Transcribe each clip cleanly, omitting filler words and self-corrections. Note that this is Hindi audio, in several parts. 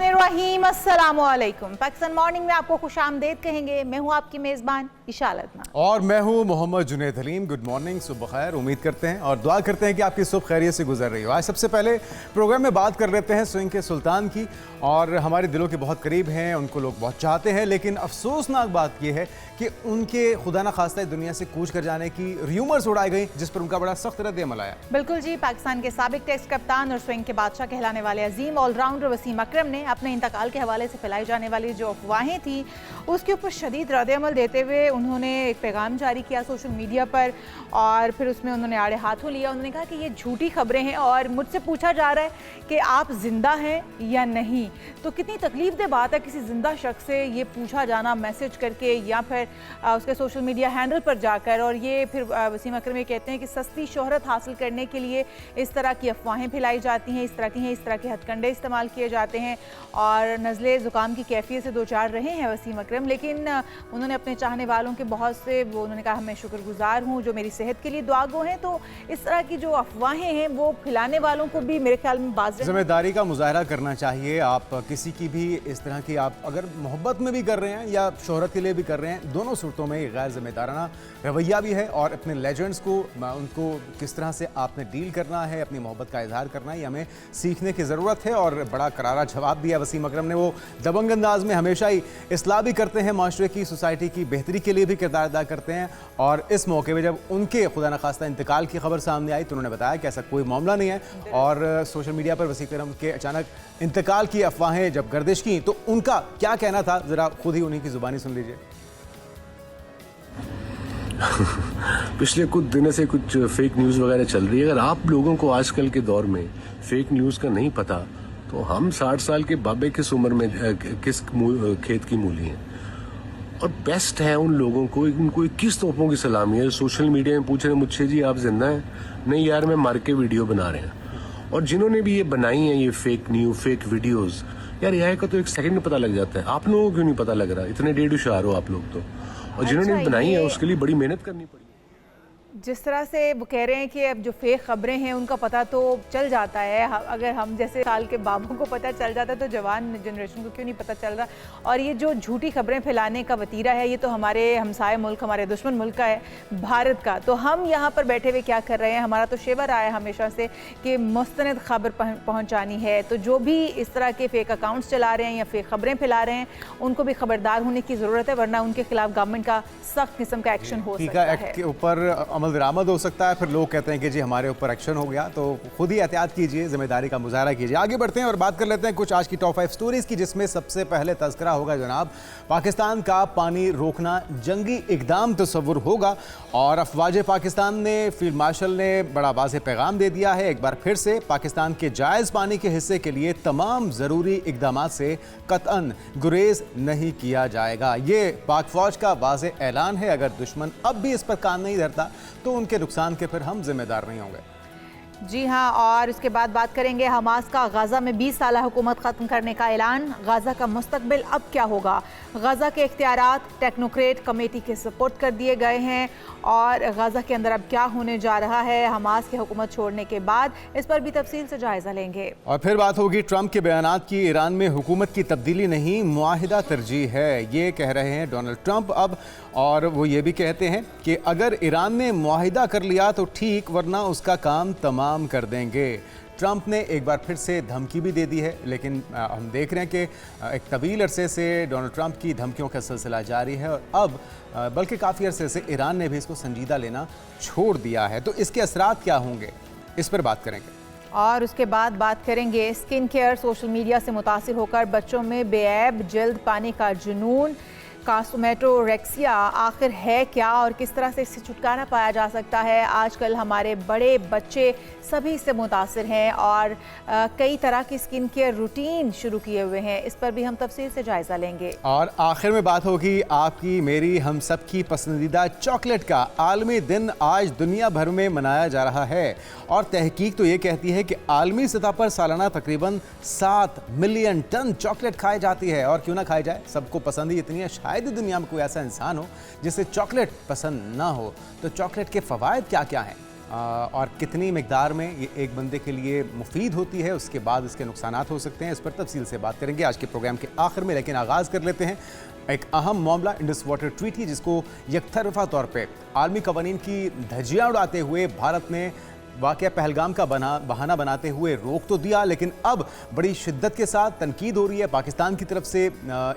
बिस्मिल्लाहिर्रहमानिर्रहीम, अस्सलामुअलैकुम। पाकिस्तान मॉर्निंग में आपको खुशामदीद कहेंगे। मैं हूँ आपकी मेज़बान इशाल अदनान और मैं हूँ मोहम्मद जुनैद हलीम। गुड मॉर्निंग, सुबह खैर। उम्मीद करते हैं और दुआ करते हैं कि आपकी सुबह खैरियत से गुजर रही हो। आज सबसे पहले प्रोग्राम में बात कर लेते हैं स्विंग के सुल्तान की, और हमारे दिलों के बहुत करीब हैं, उनको लोग बहुत चाहते हैं, लेकिन अफसोसनाक बात यह है कि उनके खुदा न खास्ता दुनिया से कूच कर जाने की र्यूमर्स उड़ाई गई, जिस पर उनका बड़ा सख्त रद्द-ए-अमल आया। बिल्कुल जी, पाकिस्तान के साबिक टेस्ट कप्तान और स्विंग के बादशाह कहलाने वाले अजीम ऑलराउंडर वसीम अकरम ने अपने इंतकाल के हवाले से फैलाई जाने वाली जो अफवाहें थी उसके ऊपर शदीद रद्द-ए-अमल देते हुए उन्होंने एक पैगाम जारी किया सोशल मीडिया पर, और फिर उसमें उन्होंने आड़े हाथों लिया। उन्होंने कहा कि ये झूठी खबरें हैं और मुझसे पूछा जा रहा है कि आप जिंदा हैं या नहीं। तो कितनी तकलीफदेह बात है किसी जिंदा शख्स से ये पूछा जाना मैसेज करके या फिर उसके सोशल मीडिया हैंडल पर जाकर। और ये फिर वसीम अकरम ये कहते हैं कि सस्ती शोहरत हासिल करने के लिए इस तरह की अफवाहें फैलाई जाती हैं, इस तरह के हथकंडे इस्तेमाल किए जाते हैं, और नज़ले ज़ुकाम की कैफियत से दो चार रहे हैं वसीम अकरम। लेकिन उन्होंने अपने चाहने वालों के बहुत से उन्होंने कहा मैं शुक्रगुजार हूँ जो मेरी सेहत के लिए दुआ गो हैं। तो इस तरह की जो अफवाहें हैं वो फैलाने वालों को भी मेरे ख्याल में जिम्मेदारी का मुजाहरा करना चाहिए। आप किसी की भी इस तरह की, आप अगर मोहब्बत में भी कर रहे हैं या शोहरत के लिए भी कर रहे हैं, दोनों सूरतों में गैर जिम्मेदाराना रवैया भी है। और अपने लेजेंड्स को उनको किस तरह से आपने डील करना है, अपनी मोहब्बत का इजहार करना है, ये हमें सीखने की ज़रूरत है। और बड़ा करारा जवाब दिया वसीम अकरम ने। वो दबंग अंदाज में हमेशा ही इस्लाह भी करते हैं, माशरे की, सोसाइटी की बेहतरी के लिए भी किरदार अदा करते हैं। और इस मौके पर जब उनके खुदा न खास्ता इंतकाल की खबर सामने आई तो उन्होंने बताया कि ऐसा कोई मामला नहीं है। और सोशल मीडिया पर वसीम अकरम के अचानक इंतकाल की अफवाहें जब गर्दिश की तो उनका क्या कहना था, जरा खुद ही उन्हीं की जुबानी सुन लीजिए। पिछले कुछ दिनों से कुछ फेक न्यूज़ वगैरह चल रही है। अगर आप लोगों को आजकल के दौर में फेक न्यूज़ का नहीं पता तो हम 60 साल के बाबे किस उम्र में किस खेत की मूली हैं। और बेस्ट है उन लोगों को, उनको 21 तोपों की सलामी है। सोशल मीडिया में पूछ रहे हैं मुझसे जी आप जिंदा हैं? नहीं यार, मैं मर के वीडियो बना रहे हैं। और जिन्होंने भी ये बनाई हैं ये फेक न्यूज़, फेक वीडियोस, यार यह का तो एक सेकंड में पता लग जाता है। आप लोगों को क्यों नहीं पता लग रहा? इतने डेढ़ होशियार हो आप लोग तो। और जिन्होंने बनाई है उसके लिए बड़ी मेहनत करनी पड़ी। जिस तरह से वो कह रहे हैं कि अब जो फेक खबरें हैं उनका पता तो चल जाता है, अगर हम जैसे साल के बाबों को पता चल जाता है तो जवान जनरेशन को क्यों नहीं पता चल रहा। और ये जो झूठी खबरें फैलाने का वतीरा है ये तो हमारे हमसाए मुल्क, हमारे दुश्मन मुल्क का है, भारत का। तो हम यहाँ पर बैठे हुए क्या कर रहे हैं? हमारा तो शेवर आया है हमेशा से कि मुस्तनद खबर पहुँचानी है। तो जो भी इस तरह के फेक अकाउंट्स चला रहे हैं या फेक खबरें फैला रहे हैं उनको भी खबरदार होने की ज़रूरत है, वरना उनके खिलाफ गवर्नमेंट का सख्त किस्म का एक्शन हो सकता है। एक्ट के ऊपर अमल दरामद हो सकता है। फिर लोग कहते हैं कि जी हमारे ऊपर एक्शन हो गया। तो खुद ही एहतियात कीजिए, जिम्मेदारी का मुजाहरा कीजिए। आगे बढ़ते हैं और बात कर लेते हैं कुछ आज की टॉप 5 स्टोरीज की, जिसमें सबसे पहले तज़किरा होगा जनाब पाकिस्तान का पानी रोकना जंगी इकदाम तस्वुर होगा। और अफवाज पाकिस्तान ने फील्ड मार्शल ने बड़ा वाज़ेह पैगाम दे दिया है। एक बार फिर से पाकिस्तान के जायज़ पानी के हिस्से के लिए तमाम ज़रूरी इकदाम से कतअन गुरेज नहीं किया जाएगा। ये पाक फौज का वाज़ेह ऐलान है। अगर दुश्मन अब भी इस पर कान नहीं धरता तो उनके नुकसान के फिर हम जिम्मेदार नहीं होंगे। जी हाँ, और उसके बाद बात करेंगे हमास का गाज़ा में 20 साल हुकूमत ख़त्म करने का ऐलान। गाज़ा का मुस्तकबिल अब क्या होगा? गाज़ा के इख्तियारात टेक्नोक्रेट कमेटी के सपोर्ट कर दिए गए हैं। और गाज़ा के अंदर अब क्या होने जा रहा है हमास के हुकूमत छोड़ने के बाद, इस पर भी तफसील से जायज़ा लेंगे। और फिर बात होगी ट्रंप के बयानात की। ईरान में हुकूमत की तब्दीली नहीं, मुआहिदा तरजीह है, ये कह रहे हैं डोनाल्ड ट्रंप अब। और वो ये भी कहते हैं कि अगर ईरान ने मुआहिदा कर लिया तो ठीक, वरना उसका काम तमाम कर देंगे। ट्रंप ने एक बार फिर से धमकी भी दे दी है, लेकिन हम देख रहे हैं कि एक तवील अरसे से डोनाल्ड ट्रंप की धमकियों का सिलसिला जारी है। और अब बल्कि काफ़ी अरसे से ईरान ने भी इसको संजीदा लेना छोड़ दिया है। तो इसके असरात क्या होंगे, इस पर बात करेंगे। और उसके बाद बात करेंगे स्किन केयर। सोशल मीडिया से मुतासिर होकर बच्चों में बेऐब जल्द पाने का जुनून, कास्मेटोरेक्सिया आखिर है क्या और किस तरह से इससे छुटकारा पाया जा सकता है? आजकल हमारे बड़े बच्चे सभी इससे मुतासिर हैं और कई तरह की स्किन केयर रूटीन शुरू किए हुए हैं। इस पर भी हम तफसील से जायज़ा लेंगे। और आखिर में बात होगी आपकी, मेरी, हम सब की पसंदीदा चॉकलेट का। आलमी दिन आज दुनिया भर में मनाया जा रहा है और तहकीक तो ये कहती है कि आलमी सतह पर सालाना तकरीबन 7 मिलियन टन चॉकलेट खाई जाती है। और क्यों ना खाई जाए, सबको पसंद ही इतनी है। शायद ही दुनिया में कोई ऐसा इंसान हो जिसे चॉकलेट पसंद ना हो। तो चॉकलेट के फ़वाइद क्या क्या हैं, और कितनी मिकदार में ये एक बंदे के लिए मुफीद होती है, उसके बाद इसके नुकसानात हो सकते हैं, इस पर तफसील से बात करेंगे आज के प्रोग्राम के आखिर में। लेकिन आगाज़ कर लेते हैं एक अहम मामला इंडस वाटर ट्रीटी, जिसको यकतरफा तौर पे आलमी कवानीन की धज्जियाँ उड़ाते हुए भारत ने वाक़या पहलगाम का बहाना बनाते हुए रोक तो दिया, लेकिन अब बड़ी शिद्दत के साथ तनकीद हो रही है। पाकिस्तान की तरफ से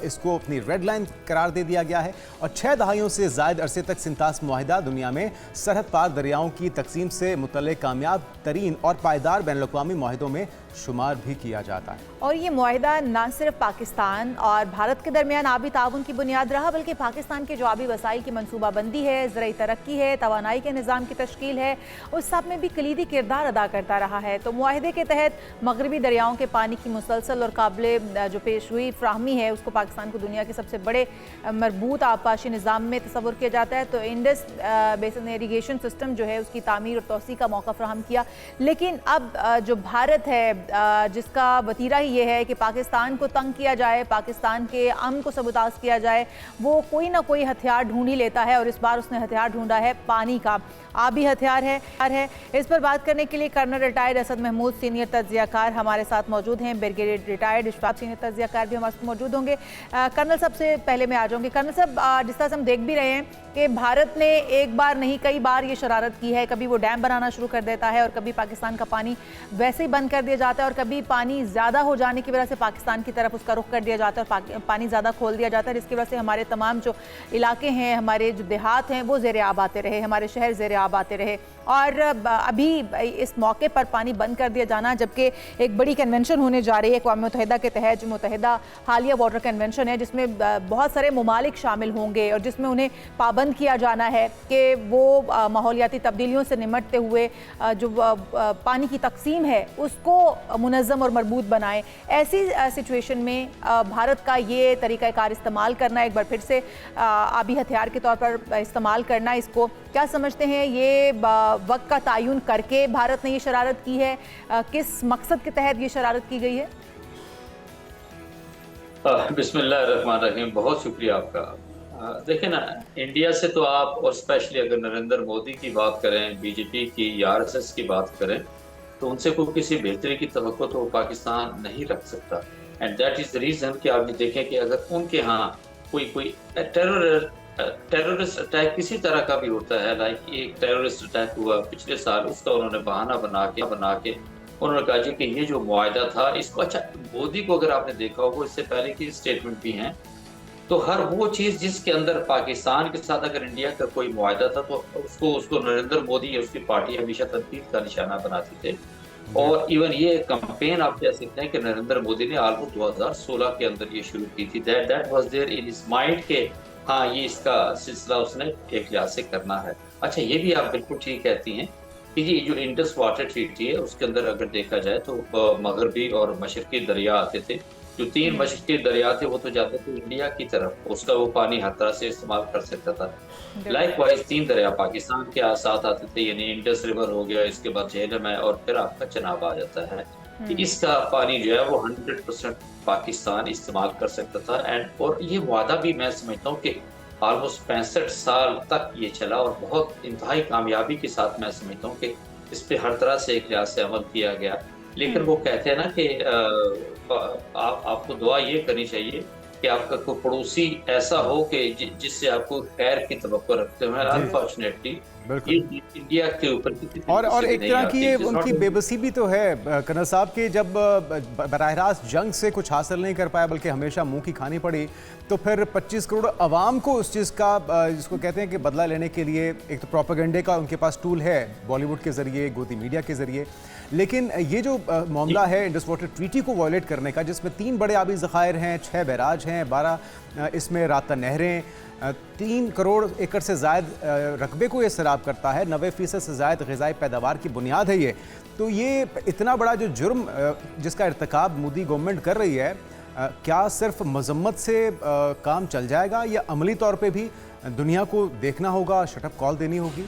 इसको अपनी रेड लाइन करार दे दिया गया है और 6 दहाइयों से ज़ायद अरसे तक सिंतास मुआहिदा दुनिया में सरहद पार दरियाओं की तकसीम से मुतल्लिक़ कामयाब तरीन और पायदार बैनुल-अक़वामी मुआहिदों में शुमार भी किया जाता है। और ये मुआहिदा न सिर्फ पाकिस्तान और भारत के दरमियान आबी ताउन की बुनियाद रहा, बल्कि पाकिस्तान के जो आबी वसाइल की मनसूबाबंदी है, ज़राई तरक्की है, तवानाई के निज़ाम की तश्कील है, उस सब में भी कलीदी किरदार अदा करता रहा है। तो मुआहिदे के तहत मगरबी दरियाओं के पानी की मुसलसल और काबिल जो पेशरुई फ्राहमी है, उसको पाकिस्तान को दुनिया के सबसे बड़े मरबूत आबपाशी निज़ाम में तस्वुर किया जाता है। तो इंडस बेसिन इरीगेशन सिस्टम जो है उसकी तामीर और तोसी का मौका फ्राहम किया। लेकिन अब जो भारत है जिसका वतीरा ही ये है कि पाकिस्तान को तंग किया जाए, पाकिस्तान के अमन को सबूताज किया जाए, वो कोई ना कोई हथियार ढूंढ ही लेता है और इस बार उसने हथियार ढूंढा है पानी का, आबी हथियार है। इस पर बात करने के लिए colonel retired Asad Mahmood senior तज्जियाकार हमारे साथ मौजूद हैं। ब्रिगेडियर रिटायर्ड इशफाक सीनियर तज्जियाकार भी हमारे साथ मौजूद होंगे। कर्नल साहब से पहले मैं आ जाऊँगी। कर्नल साहब, जिस तरह से हम देख भी रहे हैं कि भारत ने एक बार नहीं कई बार ये शरारत की है, कभी वो डैम बनाना शुरू कर देता है और कभी पाकिस्तान का पानी वैसे ही बंद कर दिया जाता है और कभी पानी ज़्यादा हो जाने की वजह से पाकिस्तान की तरफ उसका रुख कर दिया जाता है और पानी ज़्यादा खोल दिया जाता है, जिसकी वजह से हमारे तमाम जो इलाके हैं, हमारे जो देहात हैं, वो ज़ेर आब आते रहे, हमारे शहर ज़ेर आब आते रहे। और अभी इस मौके पर पानी बंद कर दिया जाना, जबकि एक बड़ी कन्वेंशन होने जा रही है अक़वाम मुत्तहिदा के तहत, जो मुत्तहिदा हालिया वाटर कन्वेंशन है, जिसमें बहुत सारे ममालिक शामिल होंगे और जिसमें उन्हें पाबंद किया जाना है कि वो माहौलियाती तब्दीलियों से निमटते हुए जो पानी की तकसीम है उसको मुनज़्ज़म और मरबूत बनाएं। ऐसी सिचुएशन में भारत का ये तरीक़ाकार इस्तेमाल करना, एक बार फिर से आबी हथियार के तौर पर इस्तेमाल करना, इसको क्या समझते हैं? ये वक्त का तयन करके भारत ने ये शरारत की है, किस मकसद के तहत ये शरारत की गई है? बिस्मिल्लाहिर्रहमानिर्रहीम, बहुत शुक्रिया आपका। देखें ना, इंडिया से तो आप, और स्पेशली अगर नरेंद्र मोदी की बात करें, बीजेपी की या आरएसएस की बात करें, तो उनसे कोई किसी बेहतरी की तवक्को तो पाकिस्तान नहीं रख सकता। And that is the reason कि आप देखें कि अगर उनके यहाँ कोई टेररिस्ट अटैक किसी तरह का भी होता है, लाइक एक टेररिस्ट अटैक हुआ पिछले साल, उसका उन्होंने बहाना बना के उन्होंने कहा जी कि ये जो मुआहिदा था इसको, अच्छा मोदी को अगर आपने देखा होगा इससे पहले की स्टेटमेंट भी हैं, तो हर वो चीज़ जिसके अंदर पाकिस्तान के साथ अगर इंडिया का कोई मुआहिदा था तो उसको नरेंद्र मोदी या उसकी पार्टी हमेशा तनकीद का निशाना बनाते थे। और इवन ये कैंपेन आप कह सकते हैं कि नरेंद्र मोदी ने ऑलमोस्ट 2016 के अंदर ये शुरू की थी। That was there in his mind के हाँ ये इसका सिलसिला उसने एक लिहाज से करना है। अच्छा, ये भी आप बिल्कुल ठीक कहती हैं कि ये जो इंडस वाटर ट्रीटी है उसके अंदर अगर देखा जाए तो मगरबी और मशरकी दरिया आते थे। जो 3 मशरकी दरिया थे वो तो जाते थे इंडिया की तरफ, उसका वो पानी हर तरह से इस्तेमाल कर सकता था। लाइकवाइज 3 दरिया पाकिस्तान के साथ आते थे, यानी इंडस रिवर हो गया, इसके बाद झेलम है और फिर आपका चनाब आ जाता है। इसका पानी जो है वो 100% पाकिस्तान इस्तेमाल कर सकता था। एंड और ये वादा भी मैं समझता हूँ कि ऑलमोस्ट 65 साल तक ये चला और बहुत इंतहाई कामयाबी के साथ मैं समझता हूँ कि इस पे हर तरह से एक लिहाज से अमल किया गया। लेकिन वो कहते हैं ना कि आपको दुआ ये करनी चाहिए कि आपका कोई पड़ोसी ऐसा हो कि जिससे आपको खैर की तवक्को रखते हुए। अनफॉर्चुनेटली इंडिया के ऊपर और एक तरह की ये उनकी बेबसी भी तो है कर्नल साहब के, जब बराह रास्त जंग से कुछ हासिल नहीं कर पाया बल्कि हमेशा मुंह की खानी पड़ी, तो फिर 25 करोड़ आवाम को उस चीज़ का जिसको कहते हैं कि बदला लेने के लिए एक तो प्रोपेगेंडे का उनके पास टूल है बॉलीवुड के ज़रिए, गोदी मीडिया के ज़रिए। लेकिन ये जो मामला है इंडस वाटर ट्रीटी को वायलेट करने का, जिसमें 3 बड़े आबी ज़खायर हैं, 6 बैराज हैं, 12 इसमें रास्ता नहरें, 3 करोड़ एकड़ से ज़ायद रकबे को ये सैराब करता है, 90% से ज़ायद ग़िज़ाई पैदावार की बुनियाद है ये। तो ये इतना बड़ा जो जुर्म जिसका इर्तिकाब मोदी गवर्नमेंट कर रही है, क्या सिर्फ मजम्मत से काम चल जाएगा या अमली तौर पे भी दुनिया को देखना होगा, शटअप कॉल देनी होगी?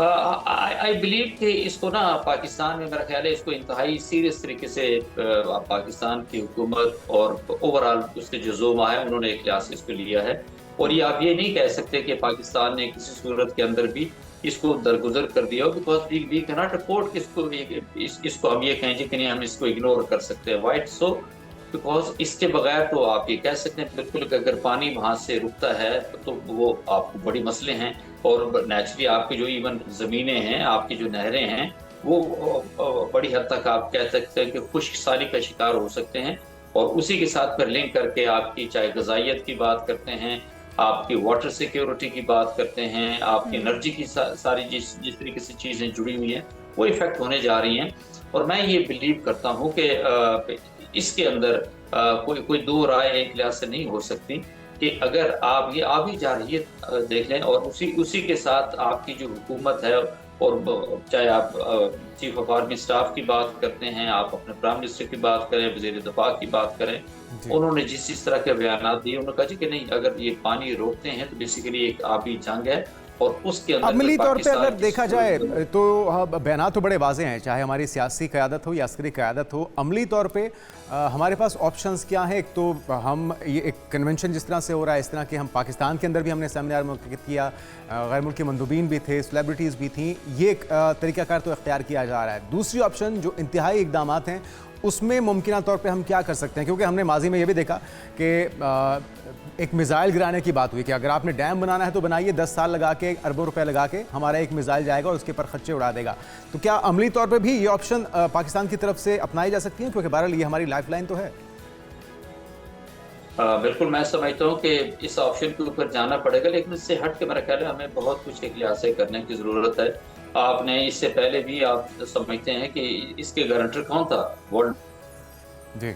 आई बिलीव कि इसको ना पाकिस्तान में मेरा ख्याल है इसको इंतहाई सीरियस तरीके से पाकिस्तान की हुकूमत और ओवरऑल उसके जो ज़ोमा है उन्होंने एक लिहाज से इसको लिया है। और ये आप ये नहीं कह सकते कि पाकिस्तान ने किसी सूरत के अंदर भी इसको दरगुजर कर दिया हो, because we can not afford इसको हम ये कहें कि नहीं हम इसको इग्नोर कर सकते हैं, वाइट सो बिकॉज इसके बगैर तो आप ये कह सकते हैं बिल्कुल कि अगर पानी वहाँ से रुकता है तो वो आपको बड़ी मसले हैं, और नेचुरली आपकी जो इवन ज़मीनें हैं, आपकी जो नहरें हैं, वो बड़ी हद तक आप कह सकते हैं कि खुश्कसाली का शिकार हो सकते हैं। और उसी के साथ फिर लिंक करके आपकी चाहे ग़िज़ाइयत की बात करते हैं, आपकी वाटर सिक्योरिटी की बात करते हैं, आपकी एनर्जी की सारी जिस तरीके से चीज़ें जुड़ी हुई हैं वो इफ़ेक्ट होने जा रही हैं। और मैं ये बिलीव करता हूँ कि इसके अंदर कोई दो राय एक लिहाज से नहीं हो सकती कि अगर आप ही जा रही है देख लें, और उसी के साथ आपकी जो हुकूमत है, और चाहे आप चीफ ऑफ आर्मी स्टाफ की बात करते हैं, आप अपने प्राइम मिनिस्टर की बात करें, वज़ीर दफ़ा की बात करें, उन्होंने जिस तरह के बयान दिए, उन्होंने कहा जी कि नहीं अगर ये पानी रोकते हैं तो बेसिकली एक आबी जंग है, और उसके अंदर अमली तौर पे अगर देखा जाए तो बयान तो बड़े वाजे हैं, चाहे हमारी सियासी क़यादत हो या अस्करी क़यादत हो, अमली तौर पे हमारे पास ऑप्शंस क्या हैं। एक तो हम ये एक कन्वेंशन जिस तरह से हो रहा है, इस तरह के हम पाकिस्तान के अंदर भी हमने सेमिनार मुनक़िद किया, गैर मुल्की मंदूबीन भी थे, सेलिब्रिटीज़ भी थी, ये एक तरीक़ाकार तो इख्तियार किया जा रहा है। दूसरी ऑप्शन जो इंतहाई इक़दामात हैं उसमें मुमकिन तौर पे हम क्या कर सकते हैं, क्योंकि हमने माजी में ये भी देखा कि एक मिसाइल गिराने की बात हुई कि अगर आपने डैम बनाना है तो बनाइए, 10 साल लगा के अरबों रुपए लगा के हमारा एक मिसाइल जाएगा और उसके ऊपर खर्चे उड़ा देगा। तो क्या अमली तौर पे भी ये ऑप्शन पाकिस्तान की तरफ से अपनाई जा सकती है, क्योंकि बहरहाल ये हमारी लाइफलाइन तो है। बिल्कुल, मैं समझता हूँ कि इस ऑप्शन के ऊपर जाना पड़ेगा, लेकिन इससे हट के मेरा ख्याल है हमें बहुत कुछ एक लिहाज से करने की ज़रूरत है। आपने इससे पहले भी आप समझते हैं कि इसके गारंटर कौन था, वर्ल्ड जी।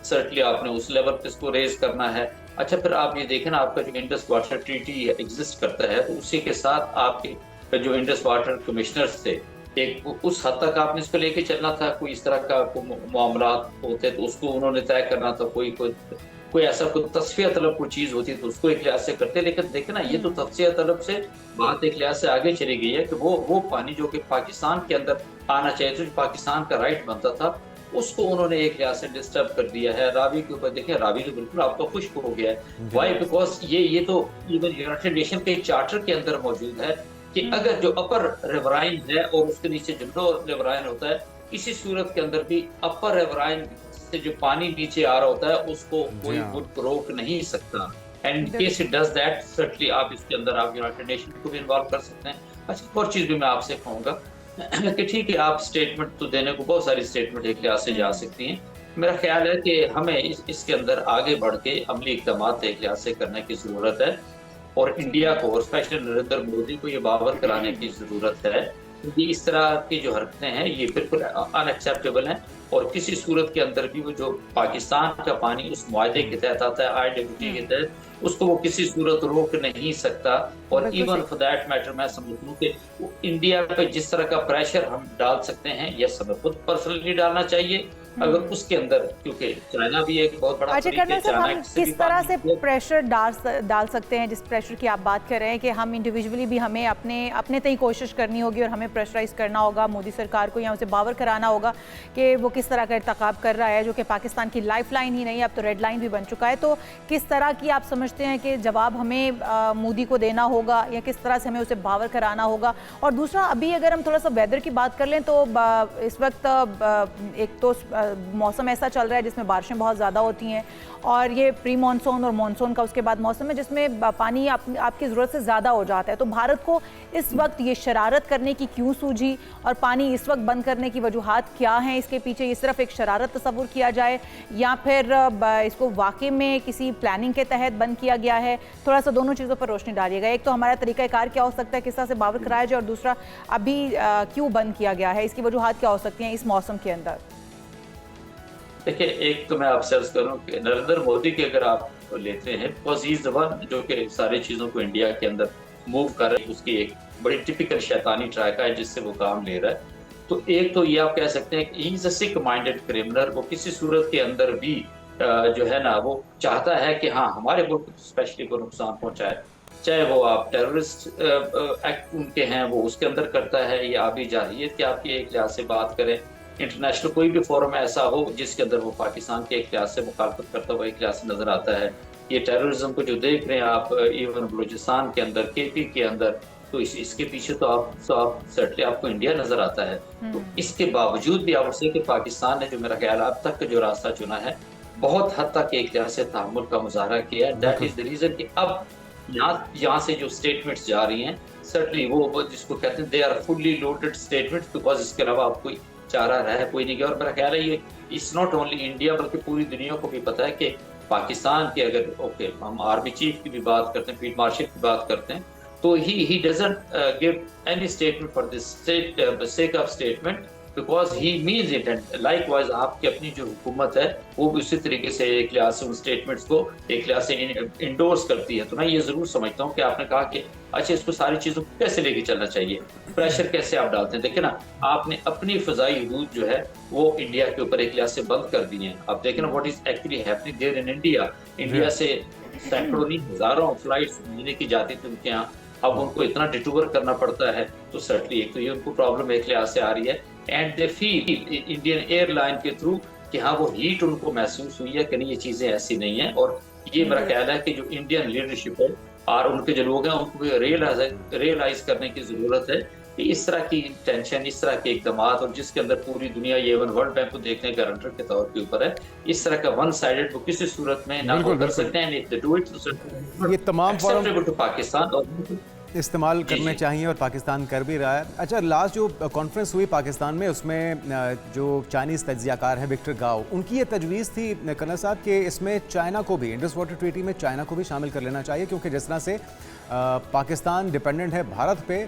सर्टली आपने उस लेवल पे इसको रेज करना है। अच्छा, फिर आप ये देखें ना, आपका जो इंडस वाटर ट्रीटी एग्जिस्ट करता है, तो उसी के साथ आपके जो इंडस वाटर कमिश्नर्स थे, एक उस हद तक आपने इसको लेके चलना था। कोई इस तरह का मामला होते तो उसको उन्होंने तय करना था। कोई ऐसा कोई तस्फिया तलब कोई चीज़ होती तो उसको एक लिहाज से करते। लेकिन देखे ना, ये तो तस्फिया तलब से बात एक लिहाज से आगे चली गई है कि वो पानी जो कि पाकिस्तान के अंदर आना चाहिए, जो पाकिस्तान का राइट बनता था, उसको उन्होंने एक लिहाज से डिस्टर्ब कर दिया है। रावी के ऊपर देखें, रावी तो बिल्कुल आपका खुश्क हो गया है। वाई? बिकॉज ये तो इवन यूनाइटेड नेशन के चार्टर के अंदर मौजूद है कि अगर जो अपर रिवराइन है और उसके नीचे जो लोअर रिवराइन होता है, किसी सूरत के अंदर भी अपर रिवराइन से जो पानी नीचे आ रहा होता है उसको कोई रोक नहीं सकता। And case it does that, certainly आप इसके अंदर आप यूनाइटेड नेशन को भी इन्वॉल्व कर सकते हैं। अच्छा, एक और चीज़ भी मैं आपसे कहूँगा कि ठीक है, आप स्टेटमेंट तो देने को बहुत सारी स्टेटमेंट एक लिहाज से जा सकती हैं। मेरा ख्याल है कि हमें इसके अंदर आगे बढ़ के अमली इक़दामात एक लिहाज से करने की ज़रूरत है, और इंडिया को और स्पेशली नरेंद्र मोदी को ये बावर कराने की ज़रूरत है कि इस तरह की जो हरकतें हैं ये बिल्कुल अनएक्सेप्टेबल हैं, और किसी सूरत के अंदर भी वो जो पाकिस्तान का पानी उस मुआहदे के तहत आता है, IWT के तहत, उसको वो किसी सूरत रोक नहीं सकता। और इवन फॉर दैट मैटर मैं समझता हूँ कि इंडिया पे जिस तरह का प्रेशर हम डाल सकते हैं, यह हमें खुद पर्सनली डालना चाहिए। अगर उसके अंदर, क्योंकि चाइना भी एक बहुत बड़ा अच्छा कर्नल साहब, हम किस तरह से प्रेशर डाल सकते हैं, जिस प्रेशर की आप बात कर रहे हैं कि हम इंडिविजुअली भी हमें अपने तय कोशिश करनी होगी और हमें प्रेशराइज करना होगा मोदी सरकार को, या उसे बावर कराना होगा कि वो किस तरह का इर्तकाब कर रहा है, जो कि पाकिस्तान की लाइफ लाइन ही नहीं, अब तो रेड लाइन भी बन चुका है। तो किस तरह की आप समझते हैं कि जवाब हमें मोदी को देना होगा, या किस तरह से हमें उसे बावर कराना होगा? और दूसरा, अभी अगर हम थोड़ा सा वेदर की बात कर लें तो इस वक्त एक तो मौसम ऐसा चल रहा है जिसमें बारिशें बहुत ज़्यादा होती हैं, और ये प्री मानसून और मानसून का उसके बाद मौसम है जिसमें पानी आपकी ज़रूरत से ज़्यादा हो जाता है। तो भारत को इस वक्त ये शरारत करने की क्यों सूझी, और पानी इस वक्त बंद करने की वजूहात क्या हैं? इसके पीछे ये सिर्फ एक शरारत तस्वुर किया जाए, या फिर इसको वाकई में किसी प्लानिंग के तहत बंद किया गया है? थोड़ा सा दोनों चीज़ों पर रोशनी डालिएगा। एक तो हमारा तरीक़ाकार क्या हो सकता है, किस तरह से बावर कराया जाए, और दूसरा अभी क्यों बंद किया गया है, इसकी वजूहात क्या हो सकती हैं इस मौसम के अंदर? देखिए, एक तो मैं आपसे अर्ज करूँ कि नरेंद्र मोदी के अगर आप लेते हैं, because he is the one जो कि सारी चीज़ों को इंडिया के अंदर मूव कर रही है, उसकी एक बड़ी टिपिकल शैतानी ट्रैक है जिससे वो काम ले रहा है। तो एक तो ये आप कह सकते हैं कि he is a sick minded criminal. वो किसी सूरत के अंदर भी जो है ना, वो चाहता है कि हाँ हमारे मुल्क स्पेशली को नुकसान पहुंचाए, चाहे वो आप टेररिस्ट एक्ट उनके हैं वो उसके अंदर करता है, या आबी जाहिलियत की आपकी एक लिहाज से बात करें, इंटरनेशनल कोई भी फोरम ऐसा हो जिसके अंदर वो पाकिस्तान के एक लिहाज से मुखालफत करता हुआ एक लिहाज से नजर आता है। ये टेररिज्म को जो देख रहे हैं आप, इवन बलूचिस्तान के अंदर, KP के अंदर, तो इसके पीछे तो आप सर्टली आपको इंडिया नजर आता है। तो इसके बावजूद भी आप उससे कि पाकिस्तान ने जो मेरा ख्याल अब तक का जो रास्ता चुना है बहुत हद तक एक तरह से तहम्मुल का मुजाहरा किया है। दैट इज द रीजन कि अब यहाँ से जो स्टेटमेंट्स जा रही हैं सर्टली वो जिसको कहते हैं they are fully loaded statements, because इसके अलावा आप कोई चारा रहा है कोई नहीं गया। और मेरा ख्याल है ये इट्स नॉट ओनली इंडिया बल्कि पूरी दुनिया को भी पता है कि पाकिस्तान के अगर ओके हम आर्मी चीफ की भी बात करते हैं, फील्ड मार्शल की बात करते हैं, तो he doesn't give any statement for this sake of statement because he means it. And likewise आपकी अपनी जो हुकूमत है वो भी उसी तरीके से एक लिहाज से उन स्टेटमेंट्स को एक लिहाज से इंडोर्स करती है। तो मैं ये जरूर समझता हूँ कि आपने कहा कि अच्छा इसको सारी चीजों को कैसे लेके चलना चाहिए, प्रेशर कैसे आप डालते हैं। देखिए ना, आपने अपनी फजाई हदूद जो है वो इंडिया के ऊपर एक लिहाज से बंद कर दी है। आप देखें ना what is actually happening there in India से सैकड़ों नहीं हजारों फ्लाइट्स लेने की जाती थी उनके यहाँ, अब उनको इतना डिटूवर करना पड़ता है। तो सर्टली एक तो ये उनको प्रॉब्लम एक लिहाज से आ रही है and they feel Indian airline के थ्रू कि हाँ वो हीट उनको महसूस हुई है कि नहीं ये चीजें ऐसी नहीं है। और ये मेरा ख्याल है कि जो इंडियन लीडरशिप है और उनके जो लोग हैं उनको रियलाइज करने की जरूरत है कि इस तरह की टेंशन, इस तरह के इकदाम और जिसके अंदर पूरी दुनिया ये वर्ल्ड बैंक को देखने गारंटर के तौर के ऊपर है, इस तरह का वन साइडेड वो किसी सूरत में ना कर सकते हैं। ये तमाम टू पाकिस्तान और इस्तेमाल करने चाहिए और पाकिस्तान कर भी रहा है। अच्छा, लास्ट जो कॉन्फ्रेंस हुई पाकिस्तान में उसमें जो चाइनीज़ तज्जियाकार है विक्टर गाओ, उनकी ये तजवीज़ थी कर्नल साहब कि इसमें चाइना को भी, इंडस वाटर ट्रीटी में चाइना को भी शामिल कर लेना चाहिए, क्योंकि जिस तरह से पाकिस्तान डिपेंडेंट है भारत पे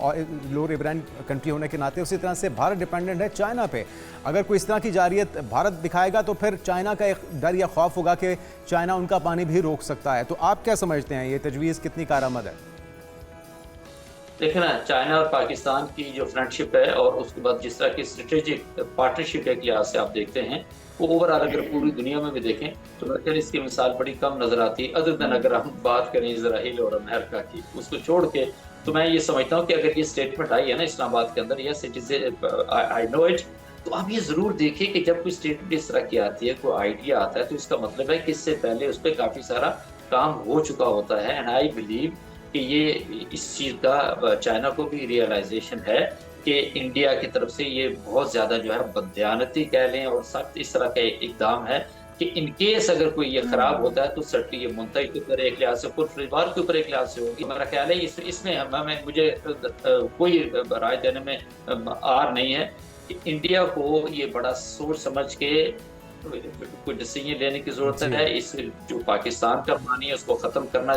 और लो रिब्रांड कंट्री होने के नाते, उसी तरह से भारत डिपेंडेंट है चाइना पे। अगर कोई इस तरह की जारियत भारत दिखाएगा तो फिर चाइना का एक डर या खौफ होगा कि चाइना उनका पानी भी रोक सकता है। तो आप क्या समझते हैं, ये तजवीज़ कितनी कारआमद है? देखिए ना, चाइना और पाकिस्तान की जो फ्रेंडशिप है और उसके बाद जिस तरह की स्ट्रेटेजिक पार्टनरशिप के लिहाज से आप देखते हैं वो ओवरऑल अगर पूरी दुनिया में भी देखें तो मैं कहता इसकी मिसाल बड़ी कम नजर आती है, अदर देन अगर हम बात करें इजराइल और अमेरिका की, उसको छोड़ के। तो मैं ये समझता हूँ कि अगर ये स्टेटमेंट आई है ना इस्लामाबाद के अंदर, yes it is I know it, तो आप ये जरूर देखिए कि जब कोई स्टेटमेंट इस तरह की आती है, कोई आइडिया आता है, तो इसका मतलब है कि इससे पहले उस पर काफी सारा काम हो चुका होता है। एंड आई बिलीव कि ये इस चीज़ का चाइना को भी रियलाइजेशन है कि इंडिया की तरफ से ये बहुत ज़्यादा जो है बदयानती कह लें और सख्त इस तरह का इकदाम है कि इन केस अगर कोई ये खराब होता है तो सर्टली ये मुंतई के ऊपर एक लिहाज से पूरे परिवार के ऊपर एक लिहाज से होगी। मेरा ख्याल है इसमें मुझे कोई राय देने में आर नहीं है कि इंडिया को ये बड़ा सोच समझ के कोई डिसीजन लेने की जरूरत है। इस जो पाकिस्तान का पानी है उसको खत्म करना,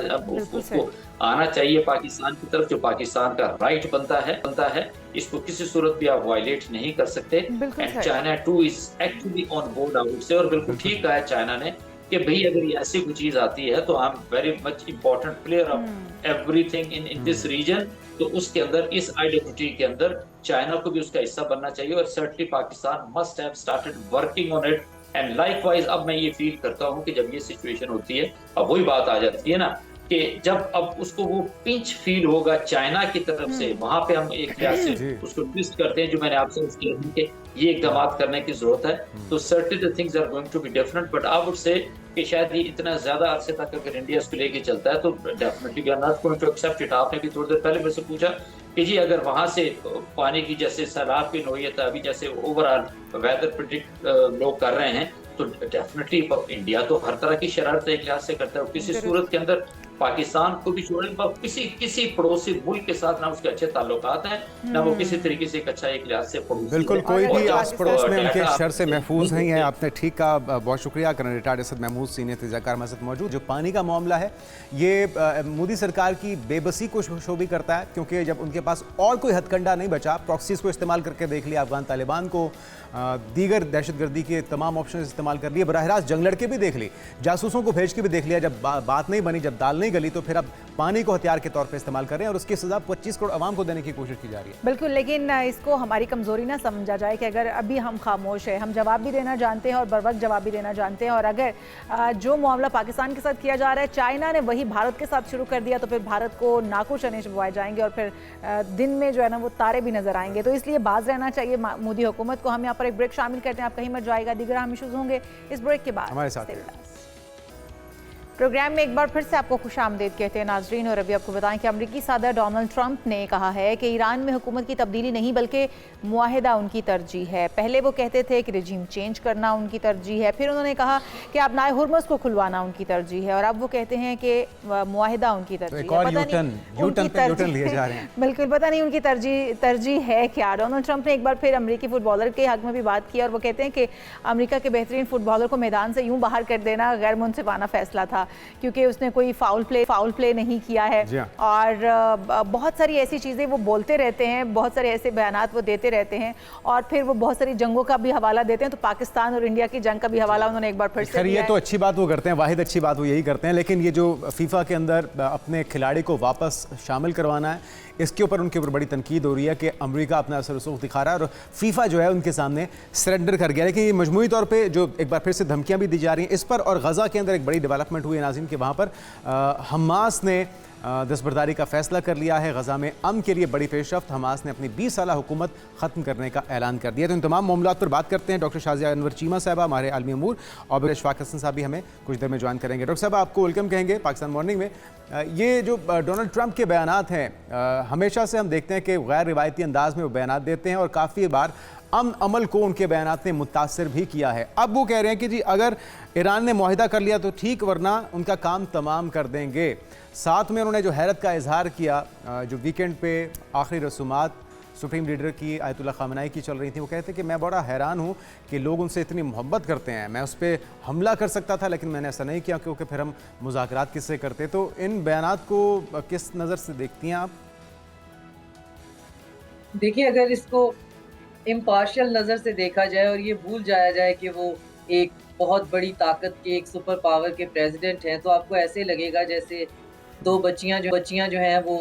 उसको आना चाहिए पाकिस्तान की तरफ, जो पाकिस्तान का राइट बनता है, इसको किसी सूरत भी आप वायलेट नहीं कर सकते। And China two is actually on board out से, और बिल्कुल ठीक कहा है चाइना ने कि भाई अगर ये ऐसी कोई चीज आती है तो I am very much important player of everything in this region. तो उसके अंदर इस आइडेंटिटी के अंदर चाइना को भी उसका हिस्सा बनना चाहिए और certainly Pakistan must have started working on it. And likewise अब मैं ये फील करता हूँ कि जब ये सिचुएशन होती है, अब वही बात आ जाती है ना कि जब अब उसको वो पिंच फील होगा चाइना की तरफ से, वहां पे हम एक लिहाज से उसको ट्विस्ट करते हैं, जो मैंने आपसे कि ये इकदाम करने की जरूरत है। तो certain the things are going to be different, but I would say कि शायद ये इतना ज्यादा अरसे तक अगर इंडिया इसको लेके चलता है तो definitely we are not going to accept it. आपने भी थोड़ी देर पहले मुझसे पूछा कि जी अगर वहां से पानी की जैसे सैलाब की नोयत अभी जैसे ओवरऑल वेदर प्रेडिक्ट लोग कर रहे हैं, तो डेफिनेटली इंडिया तो हर तरह की शरारत एक लिहाज से करता है। किसी सूरत के अंदर पाकिस्तान को भी छोड़े, किसी पड़ोसी मुल्क के साथ ना उसके अच्छे ताल्लुकात हैं, ना वो किसी तरीके से एक अच्छा एक लिहाज से बिल्कुल कोई भी आस पड़ोस में उनके शर से महफूज नहीं है। आपने ठीक कहा, बहुत शुक्रिया। Colonel retired Asad Mahmood senior तज्जियाकार हमारे साथ मौजूद। जो पानी का मामला है ये मोदी सरकार की बेबसी को शो भी करता है, क्योंकि जब उनके पास और कोई हथकंडा नहीं बचा, प्रॉक्सीज को इस्तेमाल करके देख लिया, अफगान तालिबान को, दीगर दहशतगर्दी के तमाम ऑप्शन इस्तेमाल कर लिए, बराह रास्त जंग लड़के भी देख ली, जासूसों को भेज के भी देख लिया। जब बात नहीं बनी, जब दाल नहीं गली, तो फिर अब पानी को हथियार के तौर पे इस्तेमाल कर रहे हैं और उसकी सजा 25 करोड़ आवाम को देने की कोशिश की जा रही है। बिल्कुल, लेकिन इसको हमारी कमजोरी ना समझा जाए कि अगर अभी हम खामोश है, हम जवाब भी देना जानते हैं और बर वक्त जवाब भी देना जानते हैं, और अगर जो मामला पाकिस्तान के साथ किया जा रहा है चाइना ने वही भारत के साथ शुरू कर दिया, तो फिर भारत को नाको चने चबवाए जाएंगे और फिर दिन में जो है ना वो तारे भी नजर आएंगे। तो इसलिए बाज रहना चाहिए मोदी हुकूमत को। हम यहाँ पर एक ब्रेक शामिल करते हैं, आप कहीं मत जाएगा, दीगर हम इश्यूज होंगे इस ब्रेक के बाद हमारे साथ। प्रोग्राम में एक बार फिर से आपको खुशामदीद कहते हैं नाजरीन। और अभी आपको बताएं कि अमरीकी सदर डोनाल्ड ट्रंप ने कहा है कि ईरान में हुकूमत की तब्दीली नहीं बल्कि मुआहिदा उनकी तरजीह है। पहले वो कहते थे कि रजीम चेंज करना उनकी तरजीह है, फिर उन्होंने कहा कि आपनाए हुर्मुज़ को खुलवाना उनकी तरजीह है, और अब वो कहते हैं कि मुआहिदा उनकी तरजीह है। बिल्कुल पता नहीं उनकी तरजीह है क्या। डोनाल्ड ट्रंप ने एक बार फिर अमरीकी फुटबॉलर के हक में भी बात की और वो कहते हैं कि अमरीका के बेहतरीन फुटबॉलर को मैदान से यूं बाहर कर देना गैर मुनसिफाना फैसला था, क्योंकि उसने कोई फाउल प्ले नहीं किया है। और बहुत सारी ऐसी चीज़ें वो बोलते रहते हैं, बहुत सारे ऐसे बयानात वो देते रहते हैं, और फिर वो बहुत सारी जंगों का भी हवाला देते हैं। तो पाकिस्तान और इंडिया की जंग का भी हवाला उन्होंने एक बार फिर से ये तो अच्छी बात वो करते हैं, वाहिद अच्छी बात वो यही करते हैं। लेकिन ये जो फीफा के अंदर अपने खिलाड़ी को वापस शामिल करवाना है, इसके ऊपर उनके ऊपर बड़ी तनकीद हो रही है कि अमेरिका अपना असर रसूख दिखा रहा है और फीफा जो है उनके सामने सरेंडर कर गया। लेकिन ये मजमूई तौर पे जो एक बार फिर से धमकियां भी दी जा रही हैं इस पर, और गज़ा के अंदर एक बड़ी डेवलपमेंट हुई है नाज़रीन कि वहाँ पर हमास ने दस्तबरदारी का फैसला कर लिया है। गज़ा में अमन के लिए बड़ी पेशरफ्त, हमास ने अपनी 20 साला हुकूमत ख़त्म करने का ऐलान कर दिया। तो इन तमाम मामलात पर बात करते हैं। डॉक्टर शाज़िया अनवर चीमा साहबा हमारे आलमी अमूर, और अशफाक हसन साहब भी हमें कुछ देर में ज्वाइन करेंगे। डॉक्टर साहब आपको वेलकम कहेंगे पाकिस्तान मॉर्निंग में। ये जो डोनाल्ड ट्रंप के बयानात हैं, हमेशा से हम देखते हैं कि गैर रिवायती अंदाज में वो बयानात देते हैं और काफ़ी बार अमल को उनके बयानात ने मुतासर भी किया है। अब वो कह रहे हैं कि जी अगर ईरान ने मुआहिदा कर लिया तो ठीक, वरना उनका काम तमाम कर देंगे। साथ में उन्होंने जो हैरत का इजहार किया, जो वीकेंड पे आखिरी रसूमात सुप्रीम लीडर की आयतुल्लाह खामनाई की चल रही थी, वो कहते कि मैं बड़ा हैरान हूँ कि लोग उनसे इतनी मोहब्बत करते हैं, मैं उस पर हमला कर सकता था लेकिन मैंने ऐसा नहीं किया क्योंकि फिर हम मुज़ाकरात किससे करते। तो इन बयानात को किस नज़र से देखती हैं आप? देखिए, अगर इसको इम्पार्शियल नज़र से देखा जाए और ये भूल जाया जाए कि वो एक बहुत बड़ी ताकत के, एक सुपर पावर के प्रेसिडेंट हैं, तो आपको ऐसे लगेगा जैसे दो बच्चियां जो हैं वो